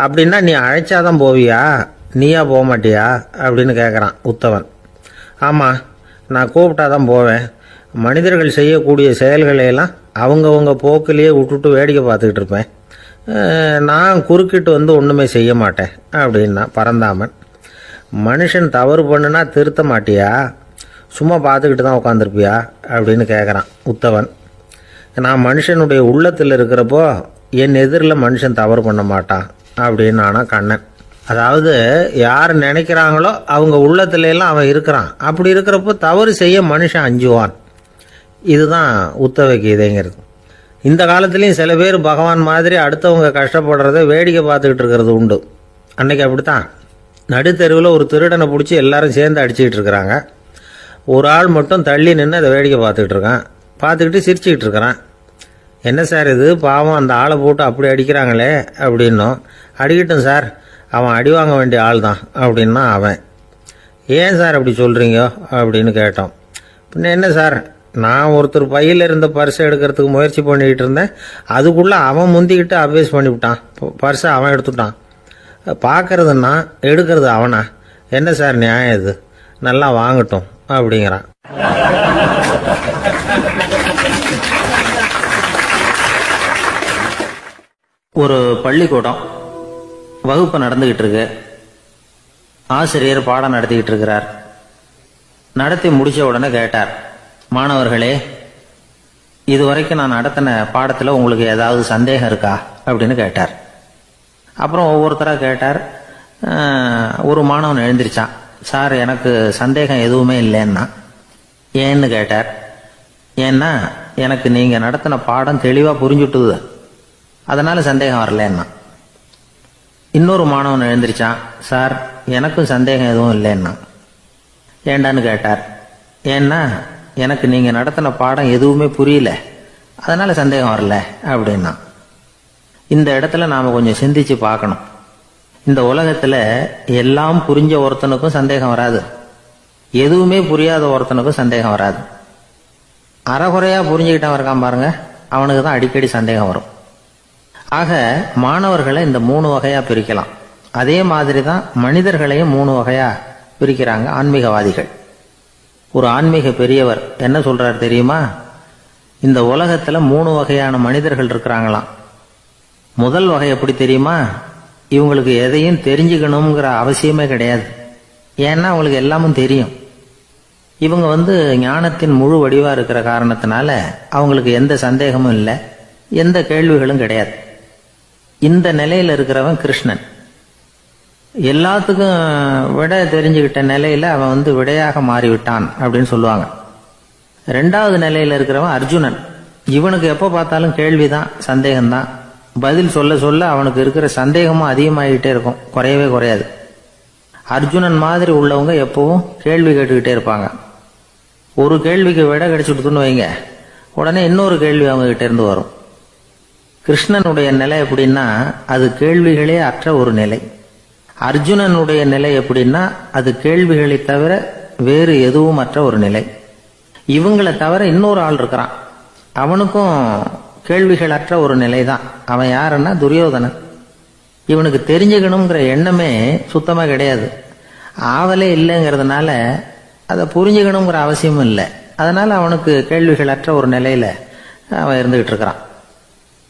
அப்படின்னா நீ அழைச்சாதான் போவியா, நீயா போக மாட்டியா அப்படின்னு கேட்குறான் உத்தவன். ஆமாம், நான் கூப்பிட்டா தான் போவேன். மனிதர்கள் செய்யக்கூடிய செயல்களையெல்லாம் அவங்கவுங்க போக்கிலேயே விட்டுட்டு வேடிக்கை பார்த்துக்கிட்டு இருப்பேன். நான் குறுக்கிட்டு ஒன்றுமே செய்ய மாட்டேன் அப்படின்னா பரந்தாமன். மனுஷன் தவறு பண்ணுனா திருத்த மாட்டியா, சும்மா பார்த்துக்கிட்டு தான் உட்காந்துருப்பியா அப்படின்னு கேட்குறான் உத்தவன். நான் மனுஷனுடைய உள்ளத்தில் இருக்கிறப்போ என் எதிரில் மனுஷன் தவறு பண்ண மாட்டான் அப்படின்னு ஆனால் கண்ணன். அதாவது யார் நினைக்கிறாங்களோ அவங்க உள்ளத்துல எல்லாம் அவன் இருக்கிறான். அப்படி இருக்கிறப்போ தவறு செய்ய மனுஷன் அஞ்சுவான். இதுதான் உத்தவ கீதைங்கிறது. இந்த காலத்துலேயும் சில பேர் பகவான் மாதிரி அடுத்தவங்க கஷ்டப்படுறத வேடிக்கை பார்த்துக்கிட்டு இருக்கிறது உண்டு. அன்னைக்கு அப்படித்தான் நடுத்தெருவில் ஒரு திருடனை பிடிச்சி எல்லாரும் சேர்ந்து அடிச்சுக்கிட்டு இருக்கிறாங்க. ஒரு ஆள் மட்டும் தள்ளி நின்று அதை வேடிக்கை பார்த்துக்கிட்டு இருக்கான். பார்த்துக்கிட்டு சிரிச்சுக்கிட்டு இருக்கிறான். என்ன சார் இது, பாவம் அந்த ஆளை போட்டு அப்படி அடிக்கிறாங்களே அப்படின்னும். அடிக்கட்டும் சார், அவன் அடி வாங்க வேண்டிய ஆள் தான் அப்படின்னா அவன். ஏன் சார் அப்படி சொல்கிறீங்க அப்படின்னு கேட்டோம். பின்ன என்ன சார், நான் ஒருத்தர் பையில் இருந்த பர்ஸை எடுக்கிறதுக்கு முயற்சி பண்ணிக்கிட்டு இருந்தேன். அதுக்குள்ளே அவன் முந்திக்கிட்டு அபேஸ் பண்ணிவிட்டான். பர்ஸை அவன் எடுத்துட்டான். பார்க்கறதுன்னா எடுக்கிறது அவனா? என்ன சார் நியாயம் இது? நல்லா வாங்கட்டும் அப்படிங்கிறான். ஒரு பள்ளிக்கூடம் வகுப்பு நடந்துகிட்டு இருக்கு. ஆசிரியர் பாடம் நடத்திக்கிட்டு இருக்கிறார். நடத்தி முடிச்ச உடனே கேட்டார், மாணவர்களே, இதுவரைக்கும் நான் நடத்தின பாடத்தில் உங்களுக்கு ஏதாவது சந்தேகம் இருக்கா அப்படின்னு கேட்டார். அப்புறம் ஒவ்வொருத்தராக கேட்டார். ஒரு மாணவன் எழுந்திருச்சான். சார், எனக்கு சந்தேகம் எதுவுமே இல்லைன்னா. ஏன்னு கேட்டார். ஏன்னா எனக்கு நீங்கள் நடத்தின பாடம் தெளிவாக புரிஞ்சுட்டுது, அதனால சந்தேகம் வரலன்னா. இன்னொரு மாணவன் எழுந்திருச்சான். சார், எனக்கும் சந்தேகம் எதுவும் இல்லைன்னா. ஏண்டான்னு கேட்டார். ஏன்னா எனக்கு நீங்கள் நடத்தின பாடம் எதுவுமே புரியல, அதனால சந்தேகம் வரல அப்படின்னா. இந்த இடத்துல நாம் கொஞ்சம் சிந்திச்சு பார்க்கணும். இந்த உலகத்தில் எல்லாம் புரிஞ்ச ஒருத்தனுக்கும் சந்தேகம் வராது, எதுவுமே புரியாத ஒருத்தனுக்கும் சந்தேகம் வராது. அறகுறையாக புரிஞ்சுக்கிட்டவன் இருக்கான் பாருங்க, அவனுக்கு தான் அடிக்கடி சந்தேகம் வரும். ஆக மாணவர்களை இந்த 3 வகையாக பிரிக்கலாம். அதே மாதிரி தான் மனிதர்களையும் 3 வகையாக பிரிக்கிறாங்க ஆன்மீகவாதிகள். ஒரு ஆன்மீக பெரியவர் என்ன சொல்றார் தெரியுமா? இந்த உலகத்தில் 3 வகையான மனிதர்கள் இருக்கிறாங்களாம். முதல் வகை எப்படி தெரியுமா? இவங்களுக்கு எதையும் தெரிஞ்சுக்கணுங்கிற அவசியமே கிடையாது. ஏன்னா அவங்களுக்கு எல்லாமும் தெரியும். இவங்க ஞானத்தின் முழு வடிவா இருக்கிற காரணத்தினால அவங்களுக்கு எந்த சந்தேகமும் இல்லை, எந்த கேள்விகளும் கிடையாது. இந்த நிலையில இருக்கிறவன் கிருஷ்ணன். எல்லாத்துக்கும் விட தெரிஞ்சுக்கிட்ட நிலையில அவன் விடையாக மாறிவிட்டான் அப்படின்னு சொல்லுவாங்க. 2வது நிலையில இருக்கிறவன் அர்ஜுனன். இவனுக்கு எப்போ பார்த்தாலும் கேள்விதான், சந்தேகம்தான். பதில் சொல்ல சொல்ல அவனுக்கு இருக்கிற சந்தேகமும் அதிகமாகிட்டே இருக்கும், குறையவே குறையாது. அர்ஜுனன் மாதிரி உள்ளவங்க எப்பவும் கேள்வி கேட்டுக்கிட்டே இருப்பாங்க. ஒரு கேள்விக்கு விட கிடைச்சுட்டுன்னு வைங்க, உடனே இன்னொரு கேள்வி அவங்க கிட்ட இருந்து வரும். கிருஷ்ணனுடைய நிலை எப்படின்னா அது கேள்விகளே அற்ற ஒரு நிலை. அர்ஜுனனுடைய நிலை எப்படின்னா அது கேள்விகளை தவிர வேறு எதுவும் அற்ற ஒரு நிலை. இவங்களை தவிர இன்னொரு ஆள் இருக்கிறான், அவனுக்கும் கேள்விகள் அற்ற ஒரு நிலை தான். அவன் யாருன்னா துரியோதனன். இவனுக்கு தெரிஞ்சுக்கணுங்கிற எண்ணமே சுத்தமாக கிடையாது. ஆவலே இல்லைங்கிறதுனால அதை புரிஞ்சுக்கணுங்கிற அவசியமும் இல்லை. அதனால அவனுக்கு கேள்விகள் அற்ற ஒரு நிலையில அவன் இருந்துகிட்டு இருக்கிறான்.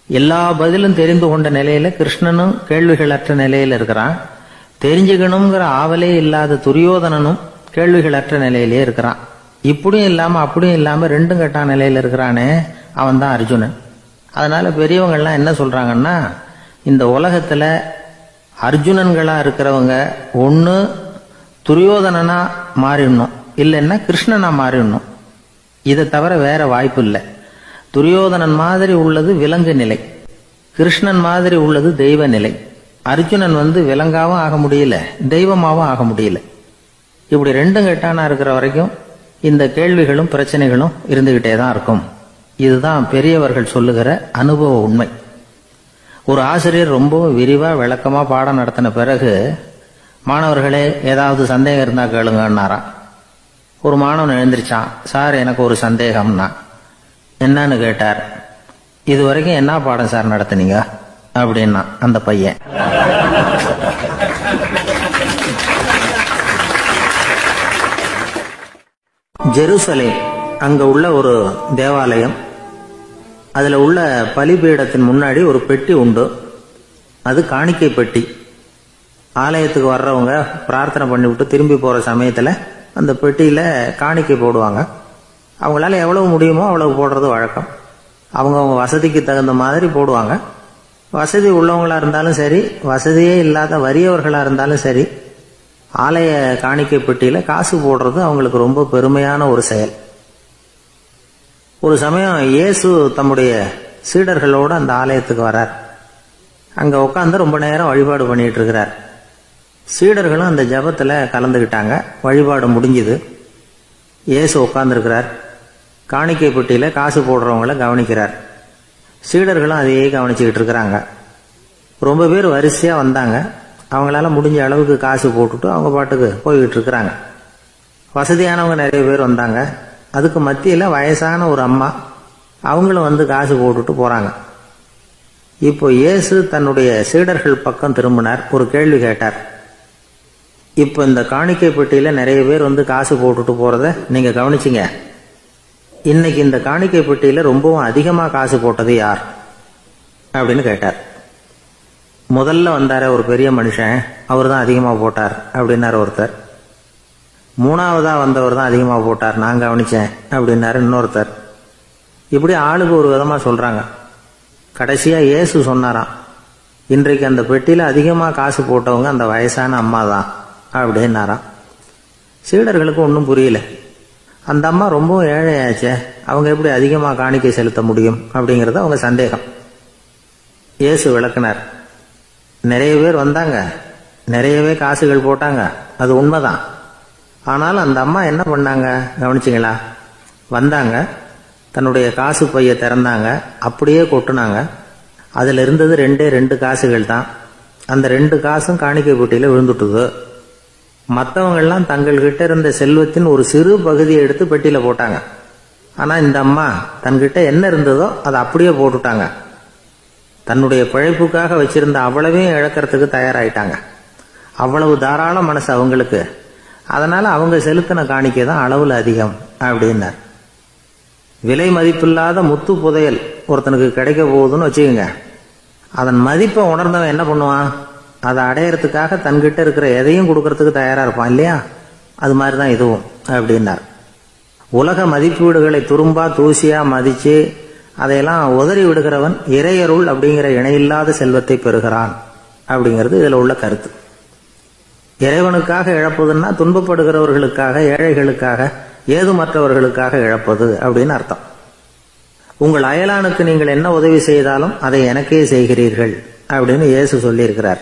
எல்லா பதிலும் தெரிந்து கொண்ட நிலையில கிருஷ்ணனும் கேள்விகள் அற்ற நிலையில இருக்கிறான். தெரிஞ்சுக்கணுங்கிற ஆவலே இல்லாத துரியோதனனும் கேள்விகள் அற்ற நிலையிலே இருக்கிறான். இப்படியும் இல்லாம அப்படியும் இல்லாம 2ம் கெட்டான் நிலையில இருக்கிறானே, அவன் தான் அர்ஜுனன். அதனால பெரியவங்கள்லாம் என்ன சொல்றாங்கன்னா, இந்த உலகத்துல அர்ஜுனன்களா இருக்கிறவங்க ஒன்று துரியோதனனா மாறிடணும், இல்லைன்னா கிருஷ்ணனா மாறிடணும். இதை தவிர வேற வாய்ப்பு இல்லை. துரியோதனன் மாதிரி உள்ளது விலங்கு நிலை, கிருஷ்ணன் மாதிரி உள்ளது தெய்வ நிலை. அர்ஜுனன் விலங்காவும் ஆக முடியல, தெய்வமாவும் ஆக முடியல. இப்படி 2ம் கெட்டானா இருக்கிற வரைக்கும் இந்த கேள்விகளும் பிரச்சனைகளும் இருந்துகிட்டே தான் இருக்கும். இதுதான் பெரியவர்கள் சொல்லுகிற அனுபவ உண்மை. ஒரு ஆசிரியர் ரொம்ப விரிவா விளக்கமா பாடம் நடத்தின பிறகு, மாணவர்களே ஏதாவது சந்தேகம் இருந்தா கேளுங்கன்னாராம். ஒரு மாணவன் எழுந்திருச்சான். சார், எனக்கு ஒரு சந்தேகம்னா. என்னன்னு கேட்டார். இது வரைக்கும் என்ன பாடம் சார் நடத்துனீங்க அப்படின்னா அந்த பையன். ஜெருசலேம் அங்க உள்ள ஒரு தேவாலயம். அதுல உள்ள பலிபீடத்தின் முன்னாடி ஒரு பெட்டி உண்டு. அது காணிக்கை பெட்டி. ஆலயத்துக்கு வர்றவங்க பிரார்த்தனை பண்ணிவிட்டு திரும்பி போற சமயத்துல அந்த பெட்டியில காணிக்கை போடுவாங்க. அவங்களால எவ்வளவு முடியுமோ அவ்வளவு போடுறது வழக்கம். அவங்க வசதிக்கு தகுந்த மாதிரி போடுவாங்க. வசதி உள்ளவங்களா இருந்தாலும் சரி, வசதியே இல்லாத வறியவர்களா இருந்தாலும் சரி, ஆலய காணிக்கை பெட்டியில காசு போடுறது அவங்களுக்கு ரொம்ப பெருமையான ஒரு செயல். ஒரு சமயம் இயேசு தம்முடைய சீடர்களோடு அந்த ஆலயத்துக்கு வரார். அங்க உட்காந்து ரொம்ப நேரம் வழிபாடு பண்ணிட்டு இருக்கிறார். சீடர்களும் அந்த ஜபத்துல கலந்துக்கிட்டாங்க. வழிபாடு முடிஞ்சுது. இயேசு உட்கார்ந்துருக்கிறார். காணிக்கை பெட்டியில காசு போடுறவங்கள கவனிக்கிறார். சீடர்களும் அதையே கவனிச்சுக்கிட்டு இருக்கிறாங்க. ரொம்ப பேர் வரிசையா வந்தாங்க. அவங்களால முடிஞ்ச அளவுக்கு காசு போட்டுட்டு அவங்க பாட்டுக்கு போய்கிட்டு இருக்கிறாங்க. வசதியானவங்க நிறைய பேர் வந்தாங்க. அதுக்கு மத்தியில வயசான ஒரு அம்மா, அவங்களும் வந்து காசு போட்டுட்டு போறாங்க. இப்போ இயேசு தன்னுடைய சீடர்கள் பக்கம் திரும்பினார். ஒரு கேள்வி கேட்டார். இப்போ இந்த காணிக்கை பெட்டியில நிறைய பேர் வந்து காசு போட்டுட்டு போறத நீங்க கவனிச்சிங்க. இன்னைக்கு இந்த காணிக்கை பெட்டியில ரொம்பவும் அதிகமா காசு போட்டது யார் அப்படின்னு கேட்டார். முதல்ல வந்தார ஒரு பெரிய மனுஷன், அவர் தான் அதிகமா போட்டார் அப்படின்னாரு ஒருத்தர். மூணாவதா வந்தவர் தான் அதிகமா போட்டார், நான் கவனிச்சேன் அப்படின்னாரு இன்னொருத்தர். இப்படி ஆளுக்கு ஒரு விதமா சொல்றாங்க. கடைசியா இயேசு சொன்னாராம், இன்றைக்கு அந்த பெட்டியில அதிகமா காசு போட்டவங்க அந்த வயசான அம்மா தான் அப்படின்னாராம். சீடர்களுக்கு ஒன்றும் புரியல. அந்த அம்மா ரொம்பவும் ஏழையாச்சே, அவங்க எப்படி அதிகமா காணிக்கை செலுத்த முடியும் அப்படிங்கறது அவங்க சந்தேகம். இயேசு விளக்குனார். நிறைய பேர் வந்தாங்க, நிறையவே காசுகள் போட்டாங்க, அது உண்மைதான். ஆனால் அந்த அம்மா என்ன பண்ணாங்க கவனிச்சிங்களா? வந்தாங்க, தன்னுடைய காசு பைய திறந்தாங்க, அப்படியே கொட்டுனாங்க. அதுல இருந்தது 2 காசுகள் தான். அந்த 2 காசும் காணிக்கை பெட்டியில விழுந்துட்டுது. மற்றவங்கெல்லாம் தங்கள்கிட்ட இருந்த செல்வத்தின் ஒரு சிறு பகுதியை எடுத்து பெட்டியில போட்டாங்க. ஆனா இந்த அம்மா தன்கிட்ட என்ன இருந்ததோ அதை அப்படியே போட்டுட்டாங்க. தன்னுடைய பிழைப்புக்காக வச்சிருந்த அவ்வளவையும் இழக்கிறதுக்கு தயாராயிட்டாங்க. அவ்வளவு தாராள மனசு அவங்களுக்கு. அதனால அவங்க செலுத்தின காணிக்கை தான் அளவுல அதிகம் அப்படின்னார். விலை மதிப்பில்லாத முத்து புதையல் ஒருத்தனுக்கு கிடைக்க போகுதுன்னு வச்சுக்கோங்க. அதன் மதிப்பை உணர்ந்தவன் என்ன பண்ணுவான்? அதை அடையறதுக்காக தன்கிட்ட இருக்கிற எதையும் கொடுக்கறதுக்கு தயாரா இருப்பான் இல்லையா? அது மாதிரிதான் இதுவும் அப்படின்னார். உலக மதிப்பீடுகளை துரும்பா தூசியா மதிச்சு அதையெல்லாம் உதறி விடுகிறவன் இறையருள் அப்படிங்கிற இணையில்லாத செல்வத்தை பெறுகிறான் அப்படிங்கிறது இதுல உள்ள கருத்து. இறைவனுக்காக இழப்பதுன்னா துன்பப்படுகிறவர்களுக்காக, ஏழைகளுக்காக, ஏதுமற்றவர்களுக்காக இழப்பது அப்படின்னு அர்த்தம். உங்கள் அயலானுக்கு நீங்கள் என்ன உதவி செய்தாலும் அதை எனக்கே செய்கிறீர்கள் அப்படின்னு இயேசு சொல்லியிருக்கிறார்.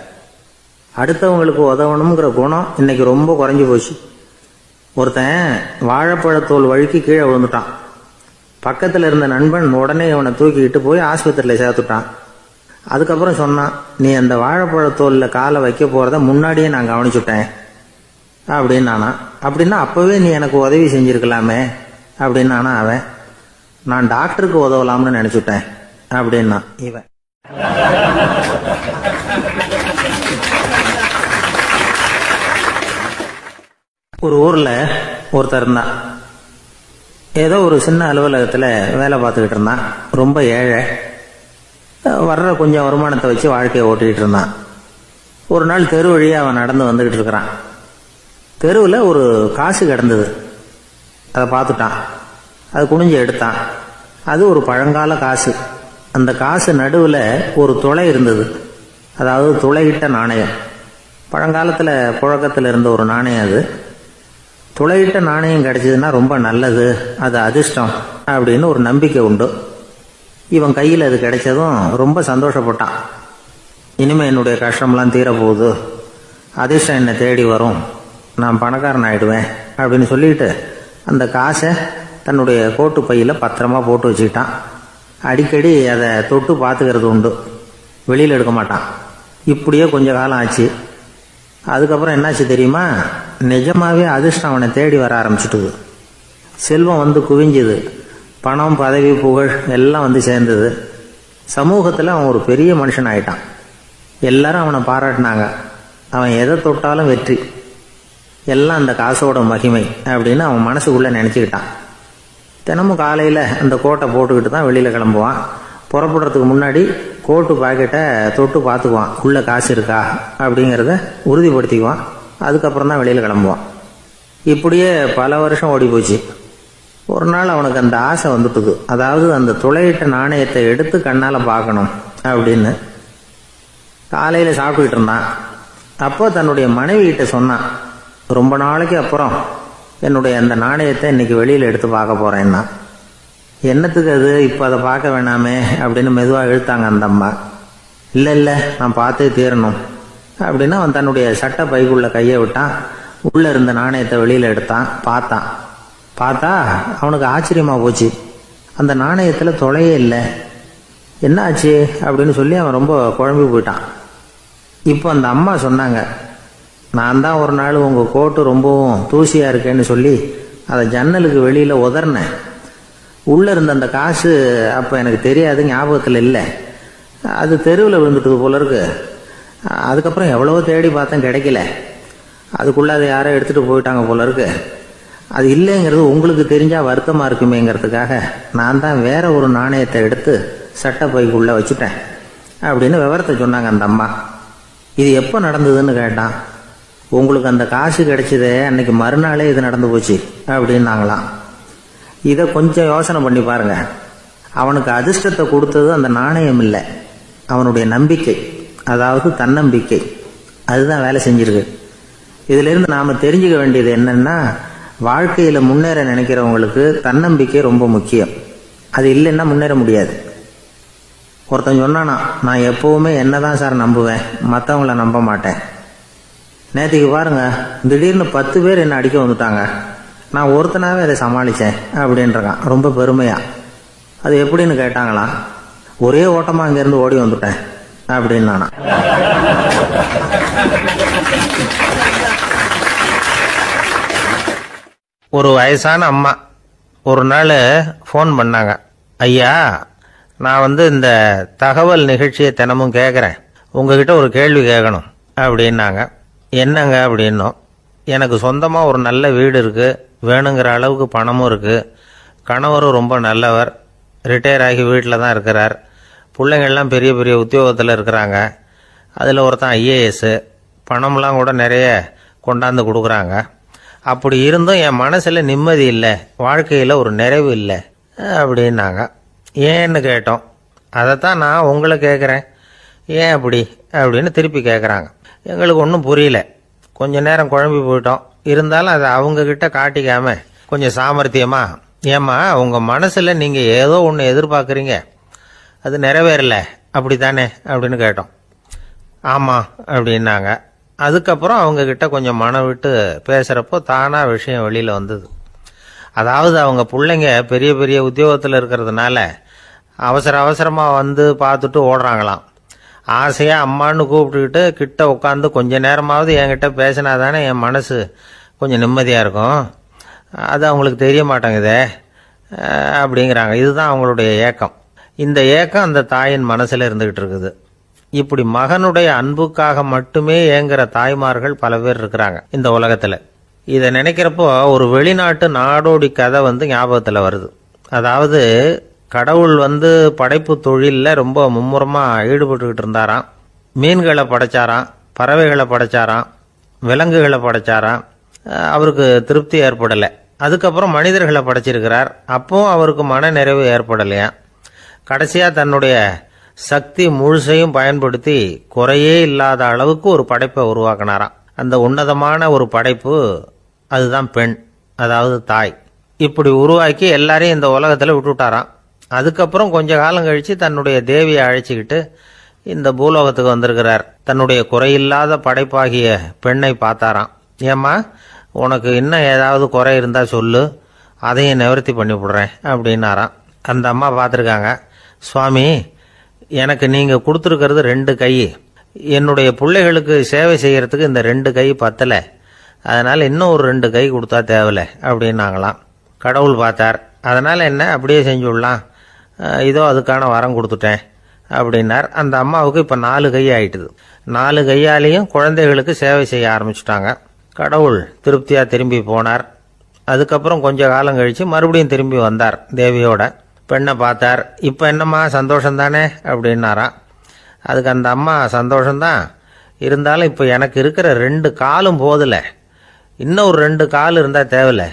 அடுத்தவங்களுக்கு உதவணுங்கிற குணம் இன்னைக்கு ரொம்ப குறைஞ்சு போச்சு. ஒருத்தன் வாழைப்பழத்தோல் வழுக்கி கீழே விழுந்துட்டான். பக்கத்தில் இருந்த நண்பன் உடனே இவனை தூக்கிக்கிட்டு போய் ஆஸ்பத்திரியில் சேர்த்துட்டான். அதுக்கப்புறம் சொன்னான், நீ அந்த வாழைப்பழத்தோல்ல காலை வைக்க போறத முன்னாடியே நான் கவனிச்சுட்டேன் அப்படின்னானா. அப்படின்னா அப்பவே நீ எனக்கு உதவி செஞ்சிருக்கலாமே அப்படின்னானா அவன். நான் டாக்டருக்கு உதவலாம்னு நினைச்சுட்டேன் அப்படின்னா இவன். ஒரு ஊர்ல ஒருத்தர் இருந்தான். ஏதோ ஒரு சின்ன அலுவலகத்துல வேலை பார்த்துக்கிட்டு இருந்தான். ரொம்ப ஏழை. வர்ற கொஞ்சம் வருமானத்தை வச்சு வாழ்க்கையை ஓட்டிக்கிட்டு இருந்தான். ஒரு நாள் தெரு வழியா அவன் நடந்து வந்துகிட்டு இருக்கிறான். தெருவில் ஒரு காசு கிடந்தது. அதை பார்த்துட்டான். அது குனிஞ்சு எடுத்தான். அது ஒரு பழங்கால காசு. அந்த காசு நடுவில் ஒரு துளை இருந்தது. அதாவது துளையிட்ட நாணயம். பழங்காலத்தில் புழக்கத்தில் இருந்த ஒரு நாணயம் அது. துளையிட்ட நாணயம் கிடைச்சதுன்னா ரொம்ப நல்லது, அது அதிர்ஷ்டம் அப்படின்னு ஒரு நம்பிக்கை உண்டு. இவன் கையில் அது கிடைச்சதும் ரொம்ப சந்தோஷப்பட்டான். இனிமே என்னுடைய கஷ்டம்லாம் தீரப்போகுது, அதிர்ஷ்டம் என்னை தேடி வரும், நான் பணக்காரன் ஆயிடுவேன் அப்படின்னு சொல்லிட்டு அந்த காசை தன்னுடைய கோட்டு பையில பத்திரமா போட்டு வச்சுக்கிட்டான். அடிக்கடி அதை தொட்டு பார்த்துக்கிறது உண்டு, வெளியில் எடுக்க மாட்டான். இப்படியே கொஞ்ச காலம் ஆச்சு. அதுக்கப்புறம் என்னாச்சு தெரியுமா? நிஜமாவே அதிர்ஷ்டம் அவனை தேடி வர ஆரம்பிச்சுட்டுது. செல்வம் வந்து குவிஞ்சுது. பணம், பதவி, புகழ் எல்லாம் வந்து சேர்ந்தது. சமூகத்தில் அவன் ஒரு பெரிய மனுஷன் ஆயிட்டான். எல்லாரும் அவனை பாராட்டினாங்க. அவன் எதை தொட்டாலும் வெற்றி, எல்லாம் அந்த காசோட மகிமை அப்படின்னு அவன் மனசுக்குள்ள நினைச்சுக்கிட்டான். தினமும் காலையில அந்த கோட்டை போட்டுக்கிட்டு தான் வெளியில கிளம்புவான். புறப்படுறதுக்கு முன்னாடி கோட்டு பாக்கெட்டை தொட்டு பார்த்துக்குவான், உள்ள காசு இருக்கா அப்படிங்கிறத உறுதிப்படுத்திக்குவான். அதுக்கப்புறம் தான் வெளியில கிளம்புவான். இப்படியே பல வருஷம் ஓடி போச்சு. ஒரு நாள் அவனுக்கு அந்த ஆசை வந்துட்டுது. அதாவது அந்த துளையிட்ட நாணயத்தை எடுத்து கண்ணால பார்க்கணும் அப்படின்னு. காலையில சாப்பிட்டுக்கிட்டு இருந்தான். அப்போ தன்னுடைய மனைவி கிட்ட சொன்னான், ரொம்ப நாளைக்கு அப்புறம் என்னுடைய அந்த நாணயத்தை இன்னைக்கு வெளியில எடுத்து பார்க்க போறேன்னா. என்னத்துக்கு அது, இப்போ அதை பார்க்க வேணாமே அப்படின்னு மெதுவாக இழுத்தாங்க அந்த அம்மா. இல்லை நான் பார்த்தே தீரணும் அப்படின்னு அவன் தன்னுடைய சட்டை பைக்குள்ள கையை விட்டான். உள்ள இருந்த நாணயத்தை வெளியில எடுத்தான். பார்த்தா அவனுக்கு ஆச்சரியமா போச்சு. அந்த நாணயத்தில் தொலையே இல்லை. என்ன ஆச்சு அப்படின்னு சொல்லி அவன் ரொம்ப குழம்பி போயிட்டான். இப்போ அந்த அம்மா சொன்னாங்க, நான் தான் ஒரு நாள் உங்கள் கோட்டு ரொம்பவும் தூசியாக இருக்கேன்னு சொல்லி அதை ஜன்னலுக்கு வெளியில் உதறினேன். உள்ளே இருந்த அந்த காசு அப்போ எனக்கு தெரியாது, ஞாபகத்தில் இல்லை. அது தெருவில் விழுந்துட்டு போல இருக்கு. அதுக்கப்புறம் எவ்வளவோ தேடி பார்த்தேன், கிடைக்கல. அதுக்குள்ளே அதை யாரோ எடுத்துகிட்டு போயிட்டாங்க போல இருக்கு. அது இல்லைங்கிறது உங்களுக்கு தெரிஞ்சால் வருத்தமாக இருக்குமேங்கிறதுக்காக நான் தான் வேற ஒரு நாணயத்தை எடுத்து சட்டை பைக்குள்ளே வச்சுட்டேன் அப்படின்னு விவரத்தை சொன்னாங்க அந்த அம்மா. இது எப்போ நடந்ததுன்னு கேட்டான். உங்களுக்கு அந்த காசு கிடைச்சதே அன்னைக்கு மறுநாளே இது நடந்து போச்சு அப்படின்னாங்களாம். இதை கொஞ்சம் யோசனை பண்ணி பாருங்க. அவனுக்கு அதிர்ஷ்டத்தை கொடுத்தது அந்த நாணயம் இல்லை, அவனுடைய நம்பிக்கை, அதாவது தன்னம்பிக்கை. அதுதான் வேலை செஞ்சிருக்கு. இதிலிருந்து நாம் தெரிஞ்சுக்க வேண்டியது என்னன்னா, வாழ்க்கையில் முன்னேற நினைக்கிறவங்களுக்கு தன்னம்பிக்கை ரொம்ப முக்கியம். அது இல்லைன்னா முன்னேற முடியாது. ஒருத்தன் சொன்னானா, நான் எப்பவுமே என்னதான் சார் நம்புவேன், மற்றவங்கள நம்ப மாட்டேன். நேற்றுக்கு பாருங்க, திடீர்னு 10 பேர் என்ன அடிக்க வந்துட்டாங்க, நான் ஒருத்தனாவே அதை சமாளித்தேன் அப்படின்றான் ரொம்ப பெருமையா. அது எப்படின்னு கேட்டாங்களாம். ஒரே ஓட்டமாக அங்கேருந்து ஓடி வந்துட்டேன் அப்படின்னு நானா. ஒரு வயசான அம்மா ஒரு நாள் ஃபோன் பண்ணாங்க. ஐயா, நான் இந்த தகவல் நிகழ்ச்சியை தினமும் கேட்குறேன், உங்ககிட்ட ஒரு கேள்வி கேட்கணும் அப்படின்னாங்க. என்னங்க அப்படின்னோம். எனக்கு சொந்தமாக ஒரு நல்ல வீடு இருக்குது, வேணுங்கிற அளவுக்கு பணமும் இருக்குது, கணவரும் ரொம்ப நல்லவர், ரிட்டையர் ஆகி வீட்டில் தான் இருக்கிறார், பிள்ளைங்கள்லாம் பெரிய பெரிய உத்தியோகத்தில் இருக்கிறாங்க, அதில் ஒருத்தன் ஐஏஎஸ், பணம்லாம் கூட நிறைய கொண்டாந்து கொடுக்குறாங்க. அப்படி இருந்தும் என் மனசில் நிம்மதி இல்லை, வாழ்க்கையில் ஒரு நிறைவு இல்லை அப்படின்னாங்க. ஏன்னு கேட்டோம். அதைத்தான் நான் உங்களை கேட்குறேன், ஏன் அப்படி அப்படின்னு திருப்பி கேட்குறாங்க. எங்களுக்கு ஒன்றும் புரியல, கொஞ்ச நேரம் குழம்பி போயிட்டோம். இருந்தாலும் அதை அவங்கக்கிட்ட காட்டிக்காம கொஞ்சம் சாமர்த்தியமா, ஏம்மா உங்கள் மனசில் நீங்கள் ஏதோ ஒன்று எதிர்பார்க்குறீங்க, அது நிறைவேறல அப்படி தானே அப்படின்னு கேட்டோம். ஆமாம் அப்படின்னாங்க. அதுக்கப்புறம் அவங்கக்கிட்ட கொஞ்சம் மனம் விட்டு பேசுகிறப்போ தானாக விஷயம் வெளியில் வந்தது. அதாவது அவங்க பிள்ளைங்க பெரிய பெரிய உத்தியோகத்தில் இருக்கிறதுனால அவசரமாக பார்த்துட்டு ஓடுறாங்களாம். ஆசையாக அம்மான்னு கூப்பிட்டுக்கிட்டு கிட்ட உட்காந்து கொஞ்ச நேரமாவது என்கிட்ட பேசினா தானே என் மனசு கொஞ்சம் நிம்மதியாக இருக்கும். அது அவங்களுக்கு தெரிய மாட்டேங்குதே அப்படிங்கிறாங்க. இதுதான் அவங்களுடைய ஏக்கம். இந்த ஏக்கம் அந்த தாயின் மனசில் இருந்துக்கிட்டு இருக்குது. இப்படி மகனுடைய அன்புக்காக மட்டுமே ஏங்குற தாய்மார்கள் பல பேர் இருக்கிறாங்க இந்த உலகத்தில். இதை நினைக்கிறப்போ ஒரு வெளிநாட்டு நாடோடி கதை ஞாபகத்தில் வருது. அதாவது கடவுள் படைப்பு தொழிலில் ரொம்ப மும்முரமாக ஈடுபட்டுக்கிட்டு இருந்தாராம். மீன்களை படைச்சாராம், பறவைகளை படைச்சாராம், விலங்குகளை படைச்சாராம். அவருக்கு திருப்தி ஏற்படலை. அதுக்கப்புறம் மனிதர்களை படைச்சிருக்கிறார். அப்பவும் அவருக்கு மன நிறைவு ஏற்படலையா. கடைசியாக தன்னுடைய சக்தி முழுசையும் பயன்படுத்தி குறையே இல்லாத அளவுக்கு ஒரு படைப்பை உருவாக்கினாராம். அந்த உன்னதமான ஒரு படைப்பு அதுதான் பெண், அதாவது தாய். இப்படி உருவாக்கி எல்லாரையும் இந்த உலகத்தில் விட்டுவிட்டாராம். அதுக்கப்புறம் கொஞ்ச காலம் கழித்து தன்னுடைய தேவியை அழைச்சிக்கிட்டு இந்த பூலோகத்துக்கு வந்திருக்கிறார். தன்னுடைய குறையில்லாத படைப்பாகிய பெண்ணை பார்த்தாராம். ஏம்மா, உனக்கு இன்னும் ஏதாவது குறை இருந்தால் சொல்லு, அதையும் நிவர்த்தி பண்ணி விடுறேன் அப்படின்னாராம். அந்த அம்மா பார்த்துருக்காங்க. சுவாமி, எனக்கு நீங்கள் கொடுத்துருக்கிறது 2 கை, என்னுடைய பிள்ளைகளுக்கு சேவை செய்கிறதுக்கு இந்த 2 கை பத்தலை, அதனால் இன்னும் ஒரு 2 கை கொடுத்தா தேவலை அப்படின்னாங்களாம். கடவுள் பார்த்தார். அதனால் என்ன, அப்படியே செஞ்சு விடலாம், இதோ அதுக்கான வரம் கொடுத்துட்டேன் அப்படின்னார். அந்த அம்மாவுக்கு இப்போ 4 கை ஆயிட்டுது. 4 கையாலேயும் குழந்தைகளுக்கு சேவை செய்ய ஆரம்பிச்சுட்டாங்க. கடவுள் திருப்தியாக திரும்பி போனார். அதுக்கப்புறம் கொஞ்ச காலம் கழித்து மறுபடியும் திரும்பி வந்தார் தேவியோட. பெண்ணை பார்த்தார். இப்போ என்னம்மா சந்தோஷம் தானே அப்படின்னாராம். அதுக்கு அந்த அம்மா, சந்தோஷம்தான், இருந்தாலும் இப்போ எனக்கு இருக்கிற 2 காலும் போதில்லை, இன்னும் ஒரு 2 கால் இருந்தால் தேவையில்லை,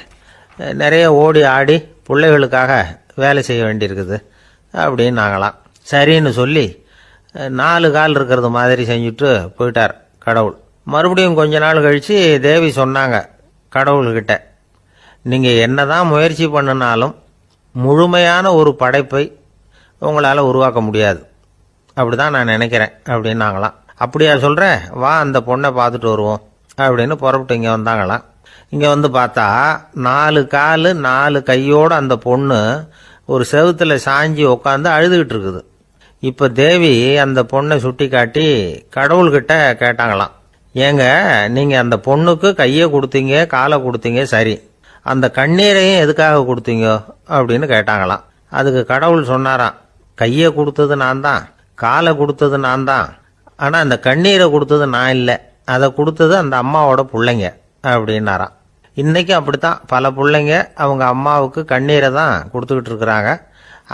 நிறைய ஓடி ஆடி பிள்ளைகளுக்காக வேலை செய்ய வேண்டியிருக்குது அப்படின்னாங்களாம். சரின்னு சொல்லி 4 கால் இருக்கிறது மாதிரி செஞ்சுட்டு போயிட்டார் கடவுள். மறுபடியும் கொஞ்ச நாள் கழித்து தேவி சொன்னாங்க கடவுள்கிட்ட, நீங்கள் என்னதான் முயற்சி பண்ணினாலும் முழுமையான ஒரு படைப்பை உங்களால் உருவாக்க முடியாது, அப்படிதான் நான் நினைக்கிறேன் அப்படின்னாங்களாம். அப்படியா சொல்கிறேன், வா அந்த பொண்ணை பார்த்துட்டு வருவோம் அப்படின்னு புறப்பட்டு இங்கே வந்தாங்களாம். இங்கே வந்து பார்த்தா 4 கால் 4 கையோடு அந்த பொண்ணு ஒரு செவுத்துல சாஞ்சி உட்காந்து அழுதுகிட்டு இருக்குது. இப்போ தேவி அந்த பொண்ணை சுட்டி காட்டி கடவுள்கிட்ட கேட்டாங்களாம், ஏங்க நீங்கள் அந்த பொண்ணுக்கு கையை கொடுத்தீங்க காலை கொடுத்தீங்க, சரி, அந்த கண்ணீரையும் எதுக்காக கொடுத்தீங்க அப்படின்னு கேட்டாங்களாம். அதுக்கு கடவுள் சொன்னாராம், கையை கொடுத்தது நான் தான், காலை கொடுத்தது நான் தான், ஆனால் அந்த கண்ணீரை கொடுத்தது நான் இல்லை, அதை கொடுத்தது அந்த அம்மாவோட பிள்ளைங்க அப்படின்னாராம். இன்னைக்கு அப்படித்தான் பல பிள்ளைங்க அவங்க அம்மாவுக்கு கண்ணீரை தான் கொடுத்துக்கிட்டு இருக்கிறாங்க.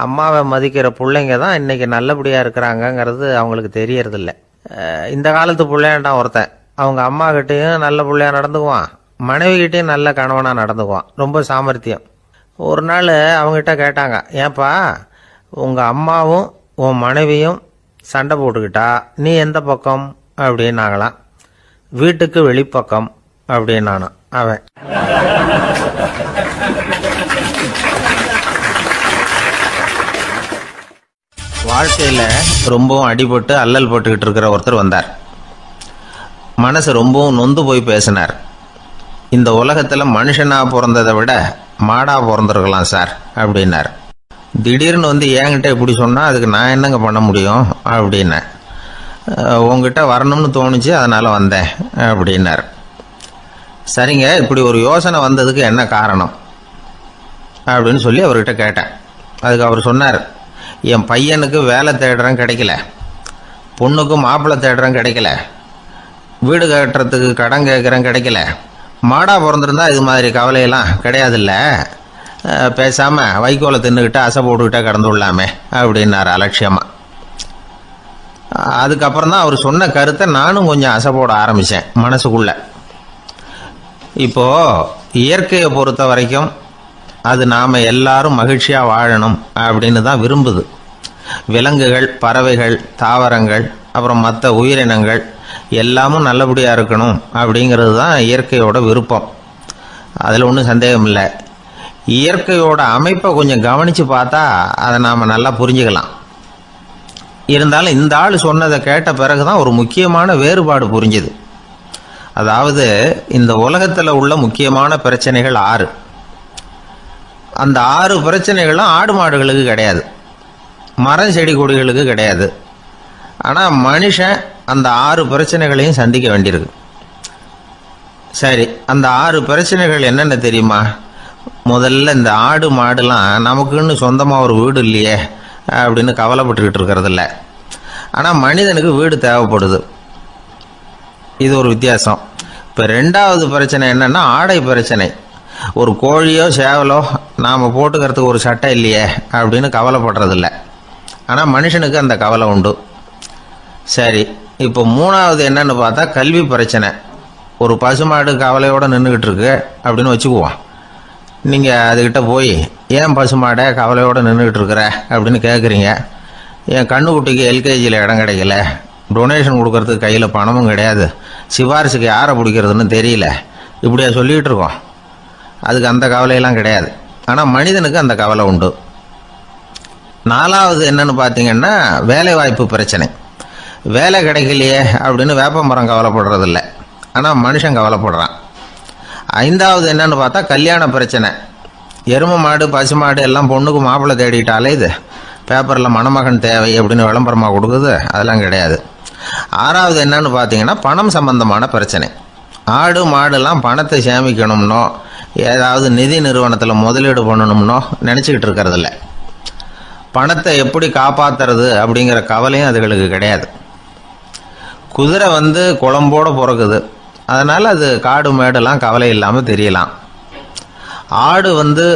அம்மாவை மதிக்கிற பிள்ளைங்க தான் இன்னைக்கு நல்லபடியாக இருக்கிறாங்கங்கிறது அவங்களுக்கு தெரியறதில்ல. இந்த காலத்து பிள்ளையாண்டான் ஒருத்தன் அவங்க அம்மா கிட்டேயும் நல்ல பிள்ளையா நடந்துக்குவான், மனைவி கிட்டேயும் நல்ல கணவனாக நடந்துக்குவான், ரொம்ப சாமர்த்தியம். ஒரு நாள் அவங்ககிட்ட கேட்டாங்க, ஏன்பா உங்கள் அம்மாவும் உன் மனைவியும் சண்டை போட்டுக்கிட்டா நீ எந்த பக்கம் அப்படின்னாங்களாம். வீட்டுக்கு வெளிப்பக்கம் அப்படின்னானான் அவன். வாழ்க்கையில் ரொம்பவும் அடிபட்டு அல்லல் போட்டுக்கிட்டு இருக்கிற ஒருத்தர் வந்தார். மனசு ரொம்பவும் நொந்து போய் பேசினார். இந்த உலகத்தில் மனுஷனா பிறந்ததை விட மாடா பிறந்திருக்கலாம் சார் அப்படின்னார். திடீர்னு வந்து என்கிட்ட இப்படி சொன்னால் அதுக்கு நான் என்னங்க பண்ண முடியும் அப்படின்னேன். உங்ககிட்ட வரணும்னு தோணுச்சு அதனால் வந்தேன் அப்படின்னார். சரிங்க, இப்படி ஒரு யோசனை வந்ததுக்கு என்ன காரணம் அப்படின்னு சொல்லி அவர்கிட்ட கேட்டேன். அதுக்கு அவர் சொன்னார், என் பையனுக்கு வேலை தேடுறேன் கிடைக்கல, பொண்ணுக்கு மாப்பிள்ளை தேடுறேன் கிடைக்கல, வீடு கட்டுறதுக்கு கடன் கேட்குறேன் கிடைக்கல, மாடா பிறந்திருந்தா இது மாதிரி கவலையெல்லாம் கிடையாதுல்ல, பேசாமல் வைக்கோலை தின்னுக்கிட்டு அசை போட்டுக்கிட்டே கடந்து விடலாமே அப்படின்னார் அலட்சியமாக. அதுக்கப்புறம் தான் அவர் சொன்ன கருத்தை நானும் கொஞ்சம் அசை போட ஆரம்பித்தேன் மனசுக்குள்ள. இப்போது இயற்கையை பொறுத்த வரைக்கும் அது நாம் எல்லாரும் மகிழ்ச்சியாக வாழணும் அப்படின்னு தான் விரும்புது. விலங்குகள், பறவைகள், தாவரங்கள், அப்புறம் மற்ற உயிரினங்கள் எல்லாமும் நல்லபடியாக இருக்கணும் அப்படிங்கிறது தான் இயற்கையோட விருப்பம். அதில் ஒன்றும் சந்தேகம் இல்லை. இயற்கையோட அமைப்பை கொஞ்சம் கவனித்து பார்த்தா அதை நாம் நல்லா புரிஞ்சுக்கலாம். இருந்தாலும் இந்த ஆள் சொன்னதை கேட்ட பிறகு தான் ஒரு முக்கியமான வேறுபாடு புரிஞ்சுது. அதாவது இந்த உலகத்தில் உள்ள முக்கியமான பிரச்சனைகள் 6. அந்த 6 பிரச்சனைகளும் ஆடு மாடுகளுக்கு கிடையாது, மரம் செடி கொடிகளுக்கு கிடையாது. ஆனால் மனுஷன் அந்த 6 பிரச்சனைகளையும் சந்திக்க வேண்டியிருக்கு. சரி, அந்த 6 பிரச்சனைகள் என்னென்ன தெரியுமா? முதல்ல இந்த ஆடு மாடுலாம் நமக்குன்னு சொந்தமாக ஒரு வீடு இல்லையே அப்படின்னு கவலைப்பட்டுக்கிட்டு இருக்கிறதில்ல. ஆனால் மனிதனுக்கு வீடு தேவைப்படுது. இது ஒரு வித்தியாசம். இப்போ 2வது பிரச்சனை என்னன்னா ஆடை பிரச்சனை. ஒரு கோழியோ சேவலோ நாம் போட்டுக்கிறதுக்கு ஒரு சட்டை இல்லையே அப்படின்னு கவலைப்படுறதில்ல. ஆனால் மனுஷனுக்கு அந்த கவலை உண்டு. சரி, இப்போ 3வது என்னன்னு பார்த்தா கல்வி பிரச்சனை. ஒரு பசுமாடு கவலையோடு நின்றுக்கிட்டு இருக்கு அப்படின்னு வச்சுக்குவோம். நீங்கள் அதுக்கிட்ட போய் ஏன் பசுமாடை கவலையோடு நின்றுக்கிட்டு இருக்கிற அப்படின்னு கேட்குறீங்க. என் கண்ணுக்குட்டிக்கு எல்கேஜியில் இடம் கிடைக்கல, டொனேஷன் கொடுக்கறதுக்கு கையில் பணமும் கிடையாது, சிபாரிசுக்கு யாரை பிடிக்கிறதுன்னு தெரியல, இப்படியா சொல்லிகிட்டு இருக்கோம். அதுக்கு அந்த கவலையெல்லாம் கிடையாது. ஆனால் மனிதனுக்கு அந்த கவலை உண்டு. 4வது என்னன்னு பார்த்தீங்கன்னா வேலை வாய்ப்பு பிரச்சனை. வேலை கிடைக்கலையே அப்படின்னு வேப்ப மரம் கவலைப்படுறதில்ல, ஆனால் மனுஷன் கவலைப்படுறான். 5வது என்னன்னு பார்த்தா கல்யாண பிரச்சனை. எருமை மாடு பசுமாடு எல்லாம் பொண்ணுக்கு மாப்பிள்ளை தேடிட்டாலே இது பேப்பரில் மணமகன் தேவை அப்படின்னு விளம்பரமாக கொடுக்குது, அதெல்லாம் கிடையாது. 6வது என்னன்னு பார்த்தீங்கன்னா பணம் சம்பந்தமான பிரச்சனை. ஆடு மாடுலாம் பணத்தை சேமிக்கணும்னோ ஏதாவது நிதி நிறுவனத்தில் முதலீடு பண்ணணும்னோ நினச்சிக்கிட்டு இருக்கிறதில்ல. பணத்தை எப்படி காப்பாற்றுறது அப்படிங்கிற கவலையும் அதுகளுக்கு கிடையாது. குதிரை வந்து குளம்போடு பிறகுது, அதனால் அது காடு மேடெல்லாம் கவலை இல்லாமல் தெரியலாம். ஆடு வந்து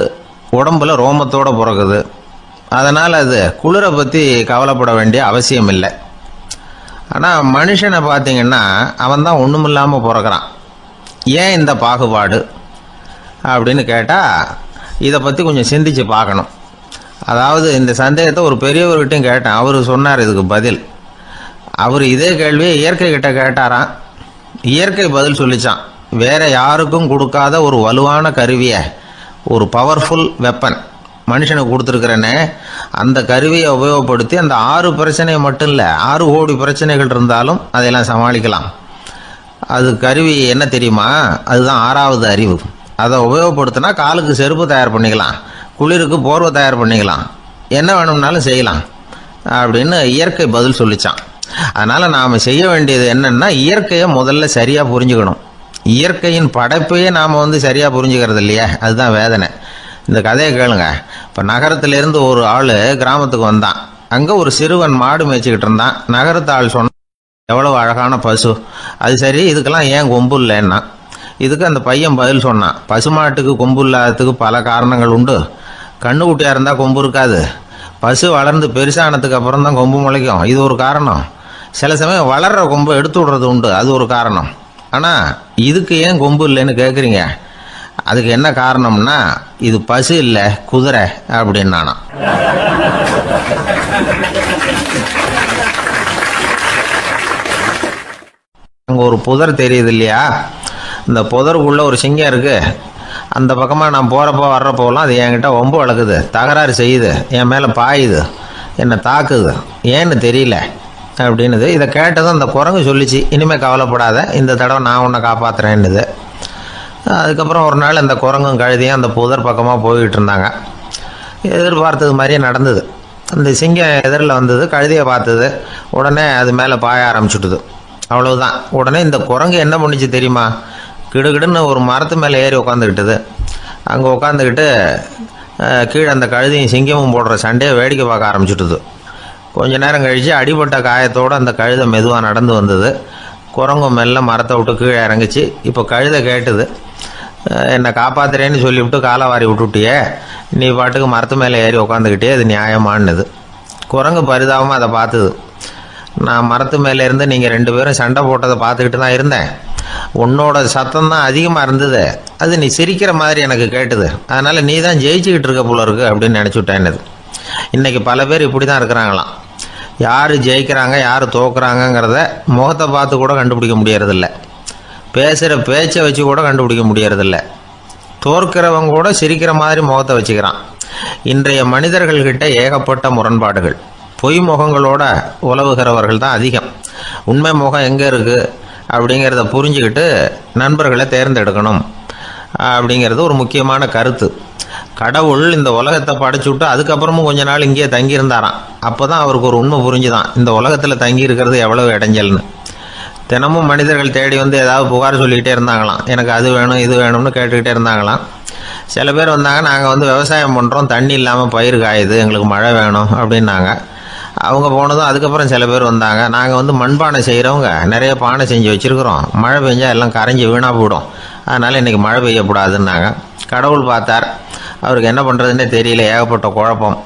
உடம்புல ரோமத்தோடு பிறகுது, அதனால் அது குளிரை பற்றி கவலைப்பட வேண்டிய அவசியம் இல்லை. ஆனால் மனுஷனை பார்த்தீங்கன்னா அவன் தான் ஒன்றும் இல்லாமல் பிறக்கிறான். ஏன் இந்த பாகுபாடு அப்படின்னு கேட்டால் இதை பற்றி கொஞ்சம் சிந்திச்சு பார்க்கணும். அதாவது இந்த சந்தேகத்தை ஒரு பெரியவர்கிட்டையும் கேட்டேன். அவர் சொன்னார் இதுக்கு பதில். அவர் இதே கேள்வியை இயற்கை கிட்ட கேட்டாராம். இயற்கை பதில் சொல்லிச்சான், வேற யாருக்கும் கொடுக்காத ஒரு வலுவான கருவியை, ஒரு பவர்ஃபுல் வெப்பன் மனுஷனுக்கு கொடுத்துருக்கிறேன்னு அந்த கருவியை உபயோகப்படுத்தி அந்த 6 பிரச்சனையை மட்டும் இல்லை 6 கோடி பிரச்சனைகள் இருந்தாலும் அதையெல்லாம் சமாளிக்கலாம். அது கருவி என்ன தெரியுமா? அதுதான் 6வது அறிவு. அதை உபயோகப்படுத்தினா காலுக்கு செருப்பு தயார் பண்ணிக்கலாம், குளிருக்கு போர்வை தயார் பண்ணிக்கலாம், என்ன வேணும்னாலும் செய்யலாம் அப்படின்னு இயற்கை பதில் சொல்லிச்சான். அதனால் நாம் செய்ய வேண்டியது என்னன்னா இயற்கையை முதல்ல சரியாக புரிஞ்சுக்கணும். இயற்கையின் படைப்பையே நாம் சரியாக புரிஞ்சுக்கிறது இல்லையா, அதுதான் வேதனை. இந்த கதையை கேளுங்க. இப்போ நகரத்திலேருந்து ஒரு ஆள் கிராமத்துக்கு வந்தான். அங்கே ஒரு சிறுவன் மாடு மேய்ச்சிக்கிட்டு இருந்தான். நகரத்து ஆள் சொன்னான், எவ்வளவு அழகான பசு, அது சரி இதுக்கெல்லாம் ஏன் கொம்பு இல்லைன்னா. இதுக்கு அந்த பையன் பதில் சொன்னான், பசுமாட்டுக்கு கொம்பு இல்லாததுக்கு பல காரணங்கள் உண்டு. கண்ணுக்குட்டியாக இருந்தால் கொம்பு இருக்காது, பசு வளர்ந்து பெருசானதுக்கு அப்புறம் தான் கொம்பு முளைக்கும், இது ஒரு காரணம். சில சமயம் வளர்கிற கொம்பை எடுத்து விடுறது உண்டு, அது ஒரு காரணம். ஆனால் இதுக்கு ஏன் கொம்பு இல்லைன்னு கேட்குறீங்க, அதுக்கு என்ன காரணம்னா இது பசு இல்லை குதிரை அப்படின்னானா. அங்கே ஒரு புதர் தெரியுது இல்லையா, இந்த புதருக்குள்ள ஒரு சிங்கம் இருக்கு. அந்த பக்கமாக நான் போகிறப்போ வர்றப்போலாம் அது என்கிட்ட ஒம்பு வளர்க்குது, தகராறு செய்யுது, என் மேலே பாயுது, என்னை தாக்குது, ஏன்னு தெரியல அப்படின்னுது. இதை கேட்டதும் அந்த குரங்கு சொல்லிச்சு, இனிமேல் கவலைப்படாத, இந்த தடவை நான் உன்னை காப்பாற்றுறேன்னுது. அதுக்கப்புறம் ஒரு நாள் அந்த குரங்கும் கழுதியும் அந்த புதர் பக்கமாக போய்கிட்டு இருந்தாங்க. எதிர்பார்த்தது மாதிரியே நடந்தது. அந்த சிங்கம் எதிரில் வந்தது, கழுதியை பார்த்தது, உடனே அது மேலே பாய ஆரம்பிச்சுட்டுது. அவ்வளவுதான். உடனே இந்த குரங்கு என்ன பண்ணிச்சு தெரியுமா, கிடுகிடுன்னு ஒரு மரத்து மேலே ஏறி உட்காந்துக்கிட்டது. அங்கே உட்காந்துக்கிட்டு கீழே அந்த கழுதியும் சிங்கமும் போடுற சண்டையை வேடிக்கை பார்க்க ஆரம்பிச்சுட்டுது. கொஞ்ச நேரம் கழித்து அடிபட்ட காயத்தோடு அந்த கழுதை மெதுவாக நடந்து வந்தது. குரங்கு மெல்ல மரத்தை விட்டு கீழே இறங்குச்சு. இப்போ கழுதை கேட்டுது, என்னை காப்பாத்துறேன்னு சொல்லிவிட்டு காலை வாரி விட்டுட்டியே, நீ பாட்டுக்கு மரத்து மேலே ஏறி உட்காந்துக்கிட்டே, அது நியாயமானது. குரங்கு பரிதாபமாக அதை பார்த்துது. நான் மரத்து மேலே இருந்து நீங்கள் 2 பேரும் சண்டை போட்டதை பார்த்துக்கிட்டு தான் இருந்தேன். உன்னோட சத்தம் தான் அதிகமாக இருந்தது, அது நீ சிரிக்கிற மாதிரி எனக்கு கேட்டுது, அதனால் நீ தான் ஜெயிச்சுக்கிட்டு இருக்க போல இருக்கு அப்படின்னு நினச்சிவிட்டேன்னுது. இன்றைக்கி பல பேர் இப்படி தான் இருக்கிறாங்களாம். யார் ஜெயிக்கிறாங்க யார் தோக்குறாங்கங்கிறத முகத்தை பார்த்து கூட கண்டுபிடிக்க முடியறதில்ல, பேசுகிற பேச்சை வச்சு கூட கண்டுபிடிக்க முடியறதில்ல. தோற்கிறவங்க கூட சிரிக்கிற மாதிரி முகத்தை வச்சுக்கிறான். இன்றைய மனிதர்கள்கிட்ட ஏகப்பட்ட முரண்பாடுகள். பொய் முகங்களோட உலவுகிறவர்கள் தான் அதிகம். உண்மை முகம் எங்கே இருக்குது அப்படிங்கிறத புரிஞ்சுக்கிட்டு நண்பர்களை தேர்ந்தெடுக்கணும் அப்படிங்கிறது ஒரு முக்கியமான கருத்து. கடவுள் இந்த உலகத்தை படைச்சுட்டு அதுக்கப்புறமும் கொஞ்ச நாள் இங்கேயே தங்கியிருந்தாராம். அப்போ தான் அவருக்கு ஒரு உண்மை புரிஞ்சுதான், இந்த உலகத்தில் தங்கி இருக்கிறது எவ்வளவு இடைஞ்சல்னு. தினமும் மனிதர்கள் தேடி வந்து ஏதாவது புகார் சொல்லிக்கிட்டே இருந்தாங்களாம், எனக்கு அது வேணும் இது வேணும்னு கேட்டுக்கிட்டே இருந்தாங்களாம். சில பேர் வந்தாங்க, நாங்கள் விவசாயம் பண்ணுறோம், தண்ணி இல்லாமல் பயிர் காயுது, எங்களுக்கு மழை வேணும் அப்படின்னாங்க. அவங்க போனதும் அதுக்கப்புறம் சில பேர் வந்தாங்க, நாங்கள் மண்பானை செய்கிறவங்க நிறைய பானை செஞ்சு வச்சுருக்குறோம், மழை பெஞ்சால் எல்லாம் கரைஞ்சி வீணாக போயிடும், அதனால் இன்றைக்கி மழை பெய்யக்கூடாதுன்னாங்க. கடவுள் பார்த்தார், அவருக்கு என்ன பண்ணுறதுன்னே தெரியல, ஏகப்பட்ட குழப்பம்.